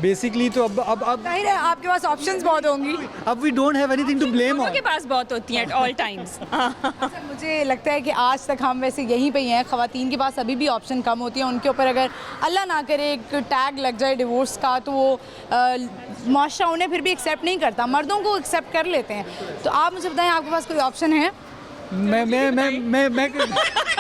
Basically तो अब जाहिर है आपके पास ऑप्शंस बहुत होंगी। अब we don't have anything to blame on. के पास बहुत होती हैं एट ऑल टाइम्स। मुझे लगता है कि आज तक हम वैसे यहीं पे ही हैं, ख़वातीन के पास अभी भी ऑप्शन कम होती हैं। उनके ऊपर अगर अल्लाह ना करे एक टैग लग जाए डिवोर्स का तो वो माशरा उन्हें फिर भी एक्सेप्ट नहीं करता, मर्दों को एक्सेप्ट कर लेते हैं। तो आप मुझे बताएं आपके पास कोई ऑप्शन है? मैं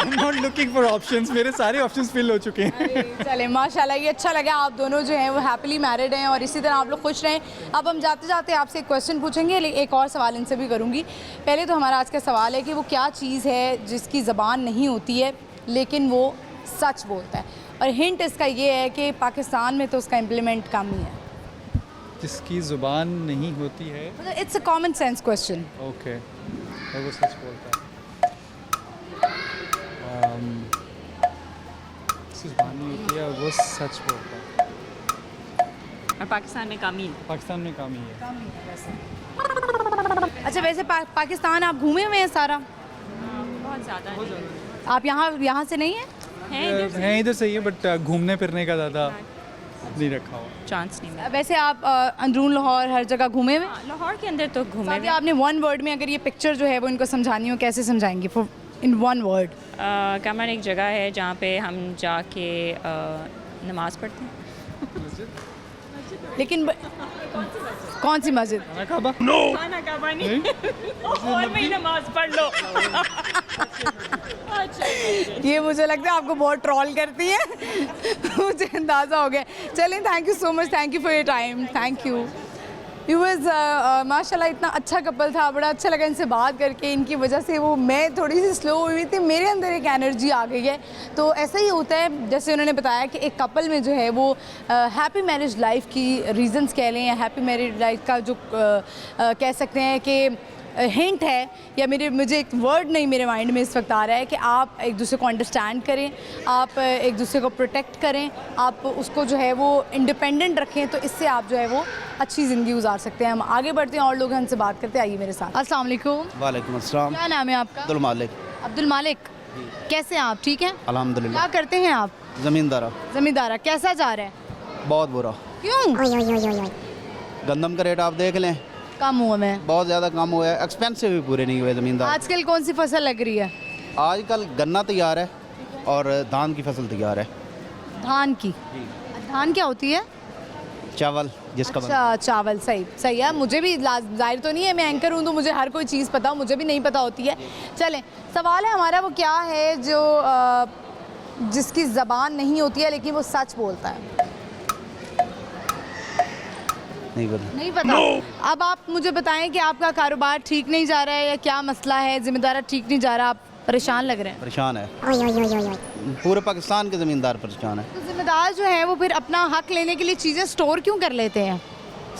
नॉट लुकिंग फॉर ऑप्शंस, मेरे सारे ऑप्शंस फिल हो चुके हैं। चले माशाल्लाह, ये अच्छा लगा। आप दोनों जो हैं वो हैप्पीली मैरिड हैं और इसी तरह आप लोग खुश रहें। अब हम जाते जाते आपसे एक क्वेश्चन पूछेंगे, एक और सवाल इनसे भी करूँगी। पहले तो हमारा आज का सवाल है कि वो क्या चीज़ है जिसकी ज़बान नहीं होती है लेकिन वो सच बोलता है, और हिंट इसका ये है कि पाकिस्तान में तो उसका इम्प्लीमेंट कम ही है। जिसकी ज़ुबान नहीं होती है, it's a common sense question. Okay, और वो सच बोलता है। जिसकी ज़ुबान नहीं होती है वो सच बोलता है। और पाकिस्तान में कम ही है। पाकिस्तान में कम ही है। अच्छा, वैसे पाकिस्तान आप घूमे हुए हैं सारा? बहुत ज़्यादा है। आप यहाँ से नहीं हैं? हैं इधर से ही है, बट घूमने फिरने का ज़्यादा नहीं रखा हुआ, चांस नहीं मिला। वैसे आप अंदरून लाहौर हर जगह घूमे हुए? लाहौर के अंदर तो घूमे हुए। आपने वन वर्ड में अगर ये पिक्चर जो है वो इनको समझानी हो, कैसे समझाएंगे इन वन वर्ड? कमर एक जगह है जहाँ पे हम जाके नमाज़ पढ़ते हैं। लेकिन कौन सी मस्जिद? खाना काबा नहीं। और में ही नमाज पढ़ लो। ये मुझे लगता है आपको बहुत ट्रोल करती है। मुझे अंदाज़ा हो गया। चलें, thank you so much, thank you for your time, thank you. माशाल्लाह इतना अच्छा कपल था, बड़ा अच्छा लगा इनसे बात करके। इनकी वजह से वो मैं थोड़ी सी स्लो हुई थी, मेरे अंदर एक एनर्जी आ गई है। तो ऐसा ही होता है, जैसे उन्होंने बताया कि एक कपल में जो है वो हैप्पी मैरिज लाइफ की रीज़न्स कह लें या हैप्पी मैरिज लाइफ का जो कह सकते हैं कि हिंट है, या मुझे एक वर्ड नहीं मेरे माइंड में इस वक्त आ रहा है कि आप एक दूसरे को अंडरस्टैंड करें, आप एक दूसरे को प्रोटेक्ट करें, आप उसको जो है वो इंडिपेंडेंट रखें, तो इससे आप जो है वो अच्छी ज़िंदगी गुजार सकते हैं। हम आगे बढ़ते हैं और लोग हमसे बात करते हैं। आइए मेरे साथ। अस्सलाम वालेकुम। वालेकुम अस्सलाम। क्या नाम है आपका? अब्दुल मालिक। अब्दुल मालिक, कैसे हैं आप? ठीक हैं अल्हम्दुलिल्लाह। क्या करते हैं आप? ज़मींदारा। ज़मींदारा। कैसा जा रहा है? बहुत बुरा। क्यों? गंदम का रेट आप देख लें, कम हुआ में बहुत ज़्यादा कम हुआ है, एक्सपेंसिव भी पूरे नहीं हुए ज़मींदार। आजकल कौन सी फसल लग रही है? आजकल गन्ना तैयार है और धान की फसल तैयार है। धान की? धान क्या होती है? चावल जिसका अच्छा, चावल। सही है। मुझे भी जाहिर तो नहीं है, मैं एंकर हूँ तो मुझे हर कोई चीज़ पता हो, मुझे भी नहीं पता होती है। चलें, सवाल है हमारा, वो क्या है जो जिसकी ज़बान नहीं होती है लेकिन वो सच बोलता है? नहीं पता। अब आप मुझे बताएं कि आपका कारोबार ठीक नहीं जा रहा है या क्या मसला है? ज़िम्मेदार ठीक नहीं जा रहा, आप परेशान लग रहे हैं? परेशान है, पूरे पाकिस्तान के ज़मींदार परेशान है। तो ज़िम्मेदार जो है वो फिर अपना हक लेने के लिए चीज़ें स्टोर क्यों कर लेते हैं?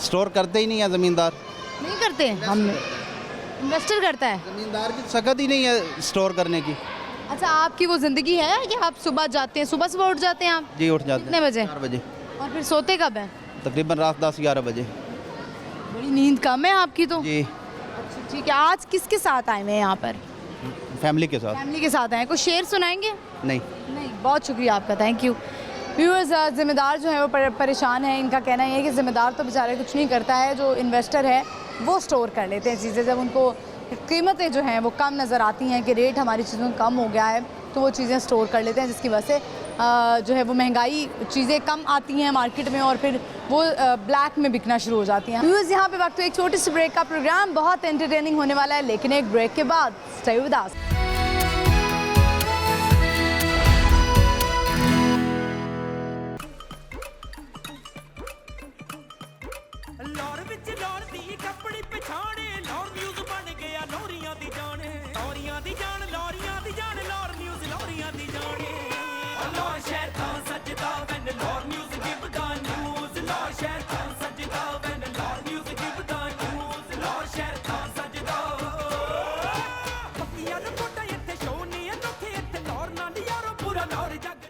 स्टोर करते ही नहीं है ज़मींदार। नहीं करते? हम इन्वेस्टर करता है। ज़मींदार की सकत ही नहीं है स्टोर करने की। अच्छा, आपकी वो ज़िंदगी है कि आप सुबह जाते हैं, सुबह उठ जाते हैं आप? जी, उठ जाते हैं। कितने बजे? 4 बजे। और फिर सोते कब हैं? तकरीबन रात 10-11 बजे। बड़ी नींद कम है आपकी तो। जी। अच्छा, ठीक है। आज किसके साथ आए हैं यहाँ पर? फैमिली के साथ। फैमिली के साथ आए। कुछ शेर सुनाएंगे? नहीं। बहुत शुक्रिया आपका, थैंक यू। व्यूअर्स, ज़िम्मेदार जो है वो परेशान है। इनका कहना ये है कि ज़िम्मेदार तो बेचारे कुछ नहीं करता है, जो इन्वेस्टर है वो स्टोर कर लेते हैं चीज़ें। जब उनको कीमतें जो हैं वो कम नज़र आती हैं कि रेट हमारी चीज़ों में कम हो गया है, तो वो चीज़ें स्टोर कर लेते हैं, जिसकी वजह से जो है वो महंगाई, चीज़ें कम आती हैं मार्केट में और फिर वो ब्लैक में बिकना शुरू हो जाती हैं। व्यूअर्स, यहाँ पे वक्त एक छोटी सी ब्रेक का प्रोग्राम बहुत एंटरटेनिंग होने वाला है, लेकिन एक ब्रेक के बाद stay with us.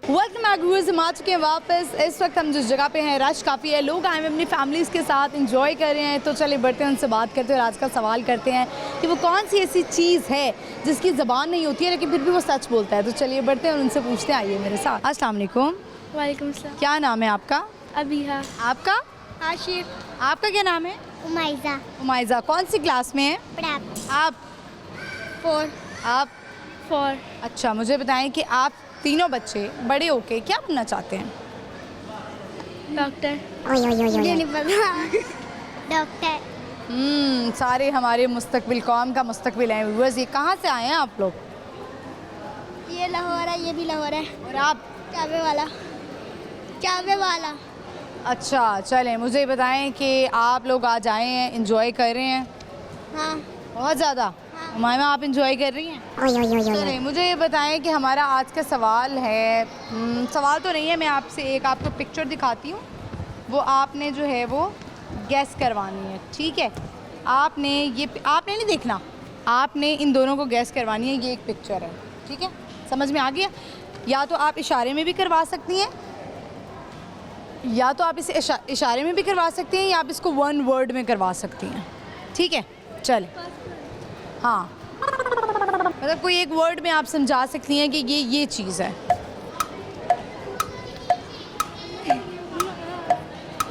Welcome back viewers, हम आ चुके हैं वापस। इस वक्त हम जिस जगह पे हैं रश काफ़ी है, लोग आए हैं अपनी फैमिलीज़ के साथ एंजॉय कर रहे हैं। तो चलिए बढ़ते हैं, उनसे बात करते हैं और आज का सवाल करते हैं कि वो कौन सी ऐसी चीज़ है जिसकी ज़बान नहीं होती है लेकिन फिर भी वो सच बोलता है। तो चलिए बढ़ते हैं और उनसे पूछते हैं। आइए मेरे साथ। अस्सलाम वालेकुम। वालेकुम सलाम। क्या नाम है आपका? अबीहा। आपका? आशिर, आपका क्या नाम है? उमाइजा, उमाइजा। कौन सी क्लास में है प्राप्त, आप? 4, आप 4, अच्छा, मुझे बताएं कि आप तीनों बच्चे बड़े होके क्या बनना चाहते हैं? डॉक्टर, मुझे नहीं पता, डॉक्टर, सारे हमारे मुस्तकबिल, कौम का मुस्तकबिल हैं व्यूअर्स। ये कहाँ से आए हैं आप लोग? ये लाहौर है, ये भी लाहौर है, और आप? काबे वाला, काबे वाला। अच्छा, चलें, मुझे बताएं कि आप लोग आज आए हैं, इंजॉय कर रहे हैं? हाँ, बहुत ज़्यादा। उमाइमा, आप इंजॉय कर रही हैं? चलें, मुझे ये बताएं कि हमारा आज का सवाल है, सवाल तो नहीं है, मैं आपसे एक आपको पिक्चर दिखाती हूँ, वो आपने जो है वो गैस करवानी है, ठीक है? आपने नहीं देखना, आपने इन दोनों को गैस करवानी है। ये एक पिक्चर है, ठीक है? समझ में आ गया? या तो आप इशारे में भी करवा सकती हैं, या तो आप इसे इशारे में भी करवा सकती हैं, या आप इसको वन वर्ड में करवा सकती हैं, ठीक है? चलें, हाँ, मतलब कोई एक वर्ड में आप समझा सकती हैं कि ये चीज़ है।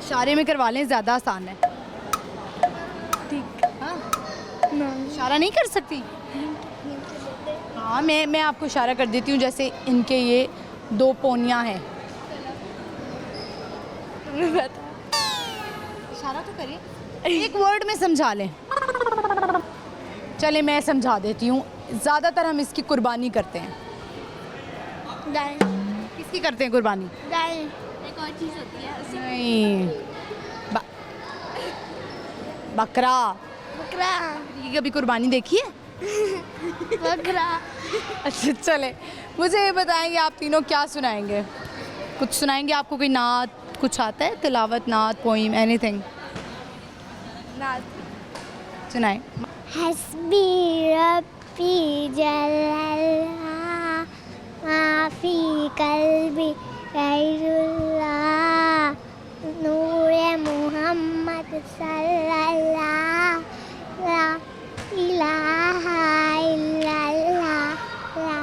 इशारे में करवा लें, ज़्यादा आसान है। ठीक, हाँ, इशारा नहीं कर सकती? हाँ, मैं आपको इशारा कर देती हूँ, जैसे इनके ये 2 पोनियाँ हैं। इशारा तो करिए, एक वर्ड में समझा लें। चले, मैं समझा देती हूँ। ज़्यादातर हम इसकी कुर्बानी करते हैं। गाय, किसकी करते हैं कुर्बानी? गाय, एक और चीज़ होती है उसी, नहीं, बकरा। बकरा, ये कभी कुर्बानी देखी है? बकरा। अच्छा, चले, मुझे ये बताएंगे आप तीनों क्या सुनाएंगे? कुछ सुनाएंगे? आपको कोई नात कुछ आता है? तिलावत, नात, पोइम, एनीथिंग? नात सुनाएं। हस्बी रब्बी जल्लल्लाह माफी कल्बी गैरुल्लाह नूरे मुहम्मद सल्लल्लाह ला इलाहा इल्लल्लाह ला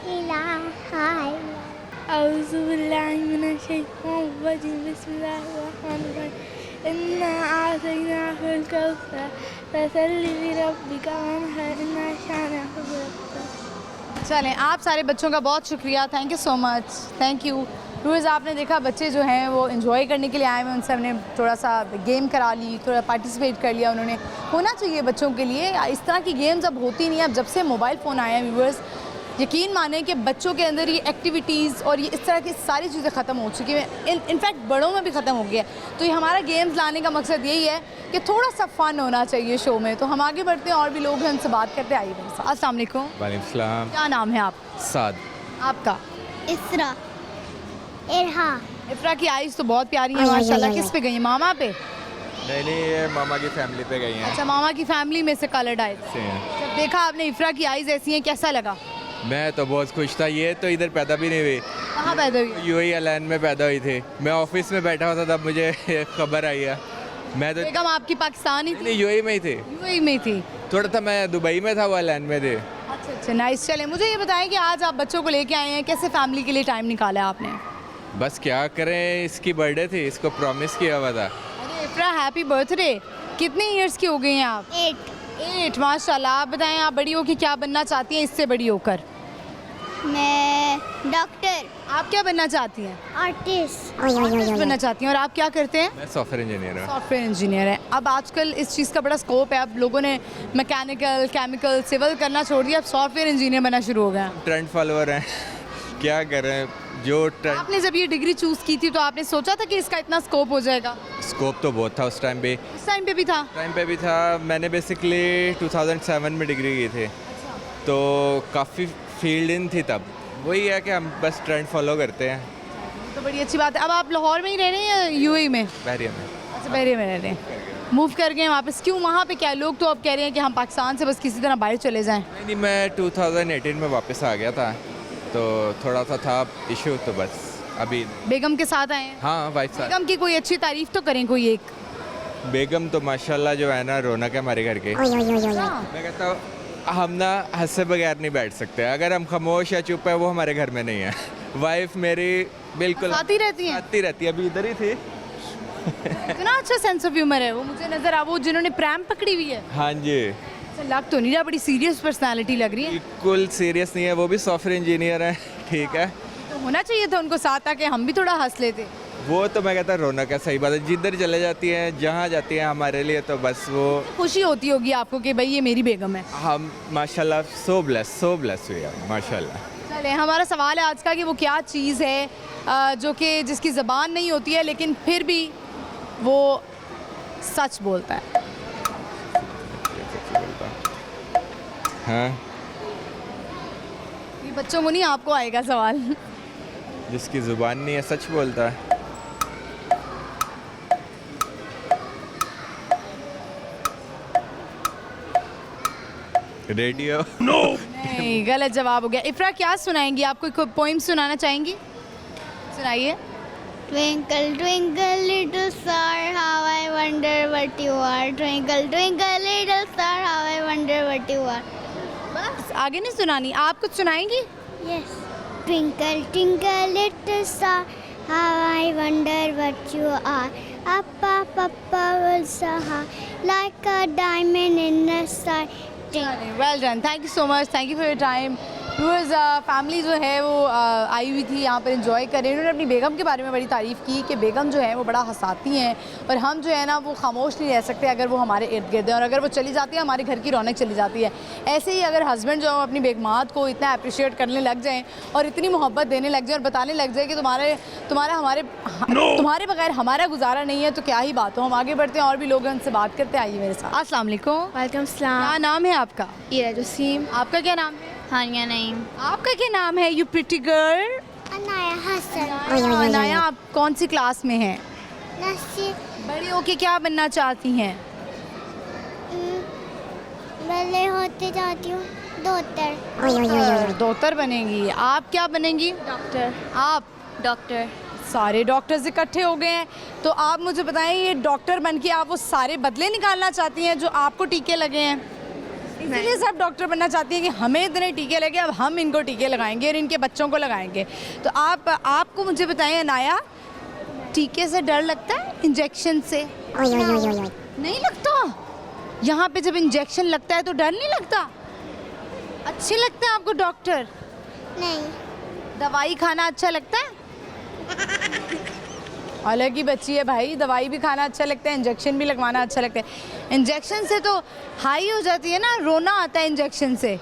इलाहा इल्लल्लाह औज़ु बिल्लाहि मिनश शैतानिर रजीम बिस्मिल्लाहिर रहमानिर रहीम इन्ना आतैनाकुल कौसर फसल्लि लिरब्बिका वन्हर इन्ना शानिअका हुवल अबतर। चलें, आप सारे बच्चों का बहुत शुक्रिया, thank you so much, thank you. रोज़ आपने देखा बच्चे जो हैं वो एंजॉय करने के लिए आए हुए, उनसे हमने थोड़ा सा गेम करा ली, थोड़ा पार्टिसिपेट कर लिया उन्होंने। होना चाहिए बच्चों के लिए, इस तरह की गेम्स अब होती नहीं है। अब जब से मोबाइल फ़ोन आए हैं व्यूअर्स, यकीन माने कि बच्चों के अंदर ये एक्टिविटीज़ और ये इस तरह की सारी चीज़ें ख़त्म हो चुकी हैं, इनफैक्ट बड़ों में भी ख़त्म हो गया है। तो ये हमारा गेम्स लाने का मकसद यही है कि थोड़ा सा फ़न होना चाहिए शो में। तो हम आगे बढ़ते हैं, और भी लोग हैं, उनसे बात करते आइए। अस्सलाम वालेकुम। वालेकुम सलाम। क्या नाम है आप? साद। आपका? इसरा, इरहा। इफ्रा की आइज़ तो बहुत प्यारी है माशाल्लाह। किस पे गई हैं? मामा पे? नहीं, ये मामा की फैमिली पे गई हैं। अच्छा, मामा की फैमिली में से कलर्ड आइज से हैं। जब देखा आपने इफ्रा की आइज़ ऐसी हैं, कैसा लगा? मैं तो बहुत खुश था। ये तो इधर पैदा भी नहीं हुई, कहाँ पैदा हुई? यूएई एयरलाइन में पैदा हुई थी। मैं ऑफिस में बैठा हुआ था तब मुझे खबर आई है। मैं तो बेगम आपकी पाकिस्तानी थी? नहीं, यूएई में ही थे। यूएई में थी? थोड़ा था, मैं दुबई में था, वो एयरलाइन में थे। अच्छा अच्छा, नाइस। चले, मुझे ये बताएं कि आज आप बच्चों को लेके आए हैं, कैसे फैमिली के लिए टाइम निकाला आपने? बस क्या करें, इसकी बर्थडे थी, इसको प्रॉमिस किया हुआ था। अरे इफ्रा, हैप्पी बर्थडे। कितने ईयर्स की हो गई हैं आप? 8 माशाल्लाह। आप बताएं, आप बड़ी होकर क्या बनना चाहती हैं इससे बड़ी होकर? मैं डॉक्टर। आप क्या बनना चाहती हैं? आर्टिस्ट। बनना चाहती हैं। और आप क्या करते हैं? मैं सॉफ्टवेयर इंजीनियर हूँ। सॉफ्टवेयर इंजीनियर है। अब आजकल इस चीज़ का बड़ा स्कोप है, अब लोगों ने मैकेनिकल, केमिकल, सिविल करना छोड़ दिया, अब सॉफ्टवेयर इंजीनियर बनना शुरू हो गया। ट्रेंड फॉलोअर हैं क्या करें, जो ट्रेंड। आपने जब ये डिग्री चूज़ की थी तो आपने सोचा था कि इसका इतना स्कोप हो जाएगा? स्कोप तो बहुत था उस टाइम पे। उस टाइम पे भी था? टाइम पे भी था। मैंने बेसिकली 2007 में डिग्री की थी, तो काफ़ी फील्ड इन थी तब। वही है कि हम बस ट्रेंड फॉलो करते हैं। तो बड़ी अच्छी बात है। अब आप लाहौर में ही रह रहे हैं या यूएई में? बहरिया में। अच्छा, बहरिया में रह रहे हैं। मूव कर गए वापस, क्यों? वहाँ पे क्या लोग तो अब कह रहे हैं कि हम पाकिस्तान से बस किसी तरह बाहर चले जाएं। नहीं, मैं 2018 में वापस आ गया था, तो थोड़ा सा था इशू, तो बस अभी। बेगम के साथ आए हैं? हाँ, वाइफ साथ। बेगम की कोई अच्छी तारीफ तो करें कोई एक। बेगम तो माशाल्लाह जो है ना, रौनक है हमारे घर के। मैं कहता हूँ हम ना हंसे बगैर नहीं बैठ सकते। अगर हम खामोश या चुप है, वो हमारे घर में नहीं है। वाइफ मेरी बिल्कुल साथ ही रहती है? साथ ही रहती है। अभी इधर ही थी, इतना अच्छा सेंस ऑफ ह्यूमर है वो, मुझे नजर आ वो जिन्होंने प्रैम पकड़ी हुई है। हाँ जी, लग तो नहीं रहा, बड़ी सीरियस पर्सनालिटी लग रही है। बिल्कुल सीरियस नहीं है, वो भी सॉफ्टवेयर इंजीनियर है। ठीक है, तो होना चाहिए था उनको साथ आके, हम भी थोड़ा हंस लेते। वो तो मैं कहता रौनक है, सही बात है। जिधर चले जाती हैं, जहाँ जाती हैं हमारे लिए तो बस वो खुशी होती होगी आपको कि भाई ये मेरी बेगम है। हम माशाल्लाह सो ब्लेस हुई है माशाल्लाह। चले, हमारा सवाल है आज का कि वो क्या चीज़ है जो कि जिसकी ज़बान नहीं होती है लेकिन फिर भी वो सच बोलता है। हाँ, ये बच्चों को नहीं, आपको आएगा सवाल। जिसकी ज़ुबान नहीं है सच बोलता है। रेडियो। नो, नहीं, गलत जवाब हो गया। इफ्रा, क्या सुनाएंगी? आप कोई पोइम सुनाना चाहेंगी? सुनाइए। Twinkle, twinkle, little star, how I wonder what you are. Twinkle, twinkle, little star, how I wonder what you are. बस, आगे नहीं सुनानी। आप कुछ सुनाएंगी? Yes. Twinkle, twinkle, little star, how I wonder what you are. Up, up, up, will soar like a diamond in the sky. Well done, thank you so much, thank you for your time. Viewers, family जो है वो आई हुई थी यहाँ पर enjoy कर रही है। उन्होंने अपनी बेगम के बारे में बड़ी तारीफ़ की कि बेगम जो है वो बड़ा हंसाती हैं और हम जो है ना वो खामोश नहीं रह सकते अगर वो हमारे इर्द गिर्द हैं, और अगर वो चली जाती है हमारे घर की रौनक चली जाती है। ऐसे ही अगर हस्बैंड जो है अपनी बेगमात को इतना अप्रिशिएट करने लग जाएँ और इतनी मोहब्बत देने लग जाए और बताने लग जाए कि तुम्हारे बगैर हमारा गुजारा नहीं है, तो क्या ही बात हो। हम आगे बढ़ते हैं और भी लोग हैं, उनसे बात करते हैं। आइए मेरे साथ। अस्सलाम वालेकुम। वालेकुम सलाम। क्या नाम है आपका? इरा जसीम। आपका क्या नाम है? हानिया नईम। आपका क्या नाम है? You pretty girl. Anaya Hasan. Anaya, आप कौन सी क्लास में हैं? नसीब। बड़ी होके क्या बनना चाहती हैं? बड़े होते जाती हूँ डॉक्टर बनेंगी। आप क्या बनेंगी? डॉक्टर। आप? डॉक्टर। सारे डॉक्टर्स इकट्ठे हो गए हैं, तो आप मुझे बताएं ये डॉक्टर बन के आप वो सारे बदले निकालना चाहती हैं जो आपको टीके लगे हैं? इसलिए सब डॉक्टर बनना चाहती हैं कि हमें इतने टीके लगे, अब हम इनको टीके लगाएंगे और इनके बच्चों को लगाएंगे। तो आपको मुझे बताएं अनाया, टीके से डर लगता है? इंजेक्शन से? नहीं लगता? यहाँ पे जब इंजेक्शन लगता है तो डर नहीं लगता? अच्छे लगते हैं आपको डॉक्टर? नहीं। दवाई खाना अच्छा लगता है? अलग ही बच्ची है भाई, दवाई भी खाना अच्छा लगता है, इंजेक्शन भी लगवाना अच्छा लगता है। इंजेक्शन से तो हाई हो जाती है ना, रोना आता है इंजेक्शन से।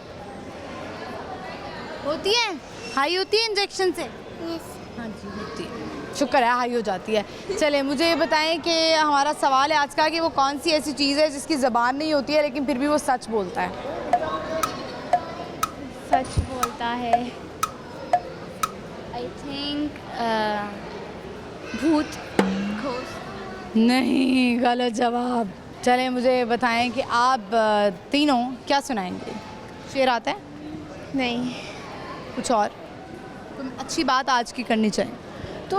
होती है? हाई होती है इंजेक्शन से? Yes. हाँ जी होती है, शुक्र है हाई हो जाती है। चले, मुझे ये बताएं कि हमारा सवाल है आज का कि वो कौन सी ऐसी चीज़ है जिसकी ज़बान नहीं होती है लेकिन फिर भी वो सच बोलता है? सच बोलता है, आई थिंक भूत। नहीं, गलत जवाब। चलें, मुझे बताएं कि आप तीनों क्या सुनाएंगे? शेर आता है? नहीं। कुछ और कोई अच्छी बात आज की करनी चाहिए? तो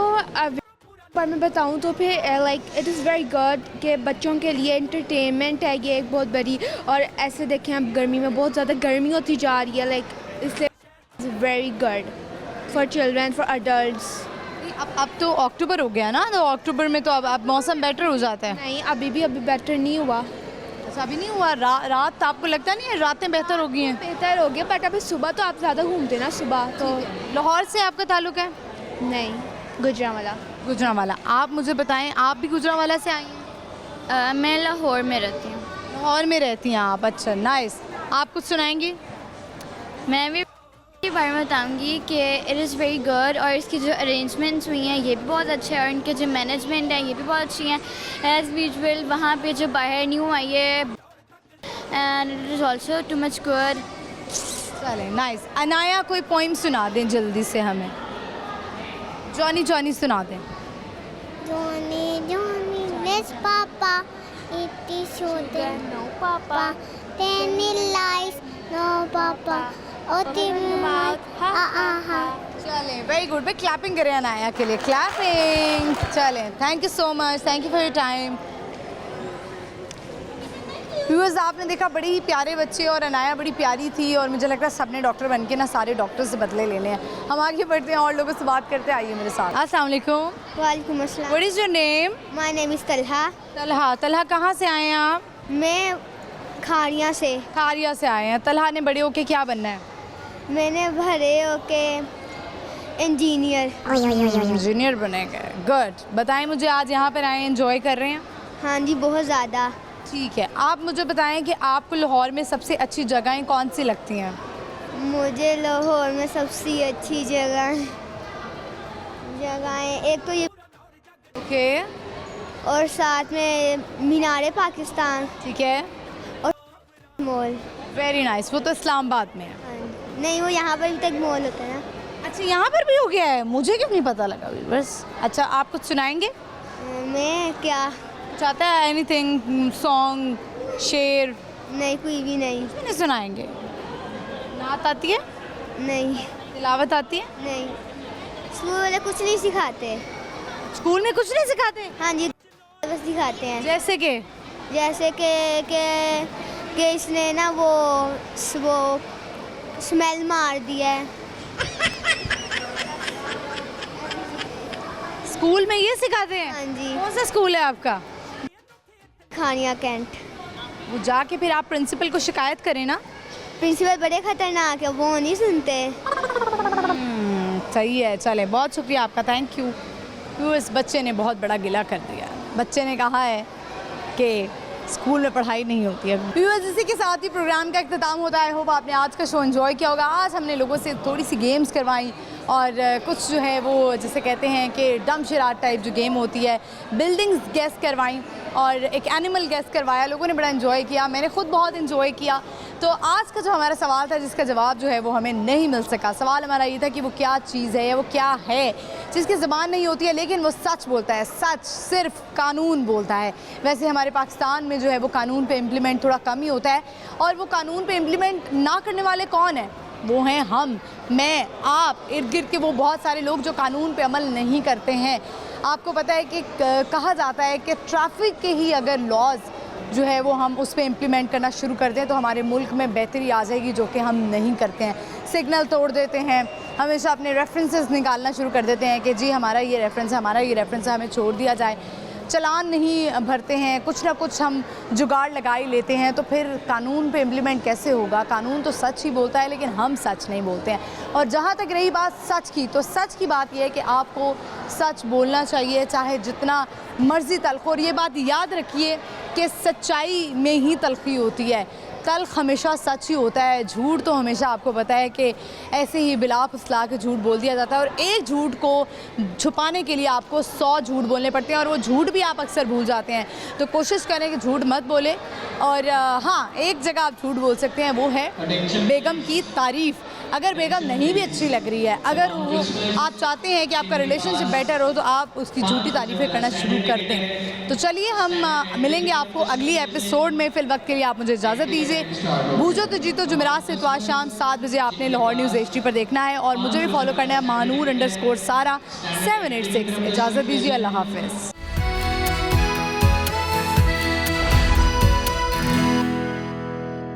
पर मैं बताऊं तो फिर like it is very good कि बच्चों के लिए एंटरटेनमेंट है ये एक बहुत बड़ी, और ऐसे देखें अब गर्मी में बहुत ज़्यादा गर्मी होती जा रही है, लाइक इसलिए it's very good for children, for adults. अब तो अक्टूबर हो गया ना, तो अक्टूबर में तो अब मौसम बेटर हो जाता है। नहीं, अभी बेटर नहीं हुआ। अच्छा, अभी नहीं हुआ? रात आपको लगता नहीं है रातें बेहतर हो गई हैं? बेहतर हो गया, बट अभी सुबह तो आप ज़्यादा घूमते ना सुबह तो। लाहौर से आपका ताल्लुक है? नहीं, गुजरांवाला। गुजरांवाला। आप मुझे बताएं, आप भी गुजरांवाला से आई हैं? मैं लाहौर में रहती हूँ। लाहौर में रहती हैं आप? अच्छा, नाइस। आप कुछ सुनाएंगी? मैं भी के बारे में बताऊँगी कि इट इज़ वेरी गुड, और इसकी जो अरेंजमेंट्स हुई हैं ये भी बहुत अच्छे हैं, और इनके जो मैनेजमेंट है ये भी बहुत अच्छी हैं एज़ यूजुअल। वहाँ पे जो बाहर न्यू आई है and it is also too much good. चलें, नाइस। अनाया, कोई पोइम सुना दें जल्दी से हमें। जॉनी जॉनी सुना दें। Johnny, Johnny, let's Papa. It is so there, no Papa. Then it lies, no Papa. Oh, mouth, ha ha ha. चलें, वेरी गुड। भाई क्लैपिंग करें अनाया के लिए, क्लैपिंग। चलें, thank you so much, thank you for your time. Viewers, आपने देखा बड़े ही प्यारे बच्चे और अनाया बड़ी प्यारी थी और मुझे लगता है सबने डॉक्टर बन के ना सारे डॉक्टर से बदले लेने हैं। हम आगे बढ़ते हैं और लोगों से बात करते हैं, आइए मेरे साथ। अस्सलाम वालेकुम। वालेकुम अस्सलाम। What is your name? My name is Talha. Talha कहाँ से आए हैं आप? मैं खारिया से। खारिया से आए हैं। तलहा ने बड़े होके क्या बनना है? मैंने बड़े होके इंजीनियर बनेगा। गुड। बताएं मुझे, आज यहाँ पर आए एंजॉय कर रहे हैं? हाँ जी, बहुत ज़्यादा। ठीक है, आप मुझे बताएं कि आपको लाहौर में सबसे अच्छी जगहें कौन सी लगती हैं? मुझे लाहौर में सबसे अच्छी जगहें एक तो ये ओके, और साथ में मीनार पाकिस्तान। ठीक है, और मॉल। Very nice. वो तो इस्लामाबाद में है। नहीं, वो यहाँ पर भी तक मॉल होता है ना। अच्छा, यहाँ पर भी हो गया है, मुझे क्यों नहीं पता लगा बस। अच्छा, आप कुछ सुनाएंगे? मैं क्या चाहता है? एनीथिंग, सॉन्ग, शेर? नहीं, कोई भी नहीं। क्यों नहीं सुनाएंगे? नात आती है? नहीं। तिलावत आती है? नहीं। स्कूल वाले कुछ नहीं सिखाते। स्कूल में कुछ नहीं सिखाते? हाँ जी, बस सिखाते हैं। जैसे कि इसने ना वो स्मेल मार दिया है। स्कूल में ये सिखाते हैं? हाँ जी। कौन सा स्कूल है आपका? खानिया कैंट। वो जाके फिर आप प्रिंसिपल को शिकायत करें ना। प्रिंसिपल बड़े खतरनाक है, वो नहीं सुनते। सही है, चले, बहुत शुक्रिया आपका, थैंक यू। इस बच्चे ने बहुत बड़ा गिला कर दिया। बच्चे ने कहा है कि स्कूल में पढ़ाई नहीं होती है। व्यूअर्स, इसी के साथ ही प्रोग्राम का इख्तिताम होता है। आई होप आपने आज का शो एंजॉय किया होगा। आज हमने लोगों से थोड़ी सी गेम्स करवाई और कुछ जो है वो जिसे कहते हैं कि डम शराट टाइप जो गेम होती है, बिल्डिंग्स गेस करवाई और एक एनिमल गेस करवाया। लोगों ने बड़ा एंजॉय किया, मैंने खुद बहुत एंजॉय किया। तो आज का जो हमारा सवाल था जिसका जवाब जो है वो हमें नहीं मिल सका। सवाल हमारा ये था कि वो क्या चीज़ है या वो क्या है जिसकी ज़बान नहीं होती है लेकिन वो सच बोलता है। सच सिर्फ कानून बोलता है। वैसे हमारे पाकिस्तान में जो है वो कानून पे इम्प्लीमेंट थोड़ा कम ही होता है और वो कानून पे इम्प्लीमेंट ना करने वाले कौन हैं? वो हैं हम, मैं, आप, इर्द गिर्द के वो बहुत सारे लोग जो कानून पे अमल नहीं करते हैं। आपको पता है कि कहा जाता है कि ट्रैफिक के ही अगर लॉज जो है वो हम उस पर इम्प्लीमेंट करना शुरू कर दें तो हमारे मुल्क में बेहतरी आ जाएगी, जो कि हम नहीं करते हैं। सिग्नल तोड़ देते हैं, हमेशा अपने रेफरेंसेस निकालना शुरू कर देते हैं कि जी हमारा ये रेफरेंस है, हमारा ये रेफरेंस है, हमें छोड़ दिया जाए। चलान नहीं भरते हैं, कुछ ना कुछ हम जुगाड़ लगा ही लेते हैं। तो फिर कानून पे इम्प्लीमेंट कैसे होगा? कानून तो सच ही बोलता है लेकिन हम सच नहीं बोलते हैं। और जहाँ तक रही बात सच की, तो सच की बात यह है कि आपको सच बोलना चाहिए चाहे जितना मर्ज़ी तल्ख हो। और ये बात याद रखिए कि सच्चाई में ही तल्खी होती है, तल्ख हमेशा सच ही होता है। झूठ तो हमेशा आपको पता है कि ऐसे ही बिला फुसला के झूठ बोल दिया जाता है और एक झूठ को छुपाने के लिए आपको 100 झूठ बोलने पड़ते हैं और वो झूठ भी आप अक्सर भूल जाते हैं। तो कोशिश करें कि झूठ मत बोले। और हाँ, एक जगह आप झूठ बोल सकते हैं, वो है बेगम की तारीफ़। अगर बेगम नहीं भी अच्छी लग रही है, अगर वो आप चाहते हैं कि आपका रिलेशनशिप बेटर हो तो आप उसकी झूठी तारीफ़ें करना शुरू कर दें। तो चलिए हम मिलेंगे आपको अगली एपिसोड में। फिल वक्त के लिए आप मुझे इजाज़त दीजिए। बूझो तो जीतो जुमेरात से इतवार शाम 7 बजे आपने लाहौर न्यूज़ HD पर देखना है और मुझे भी फॉलो करना है Manur_Sara 786। इजाज़त दीजिए, अल्लाह हाफ़िज़।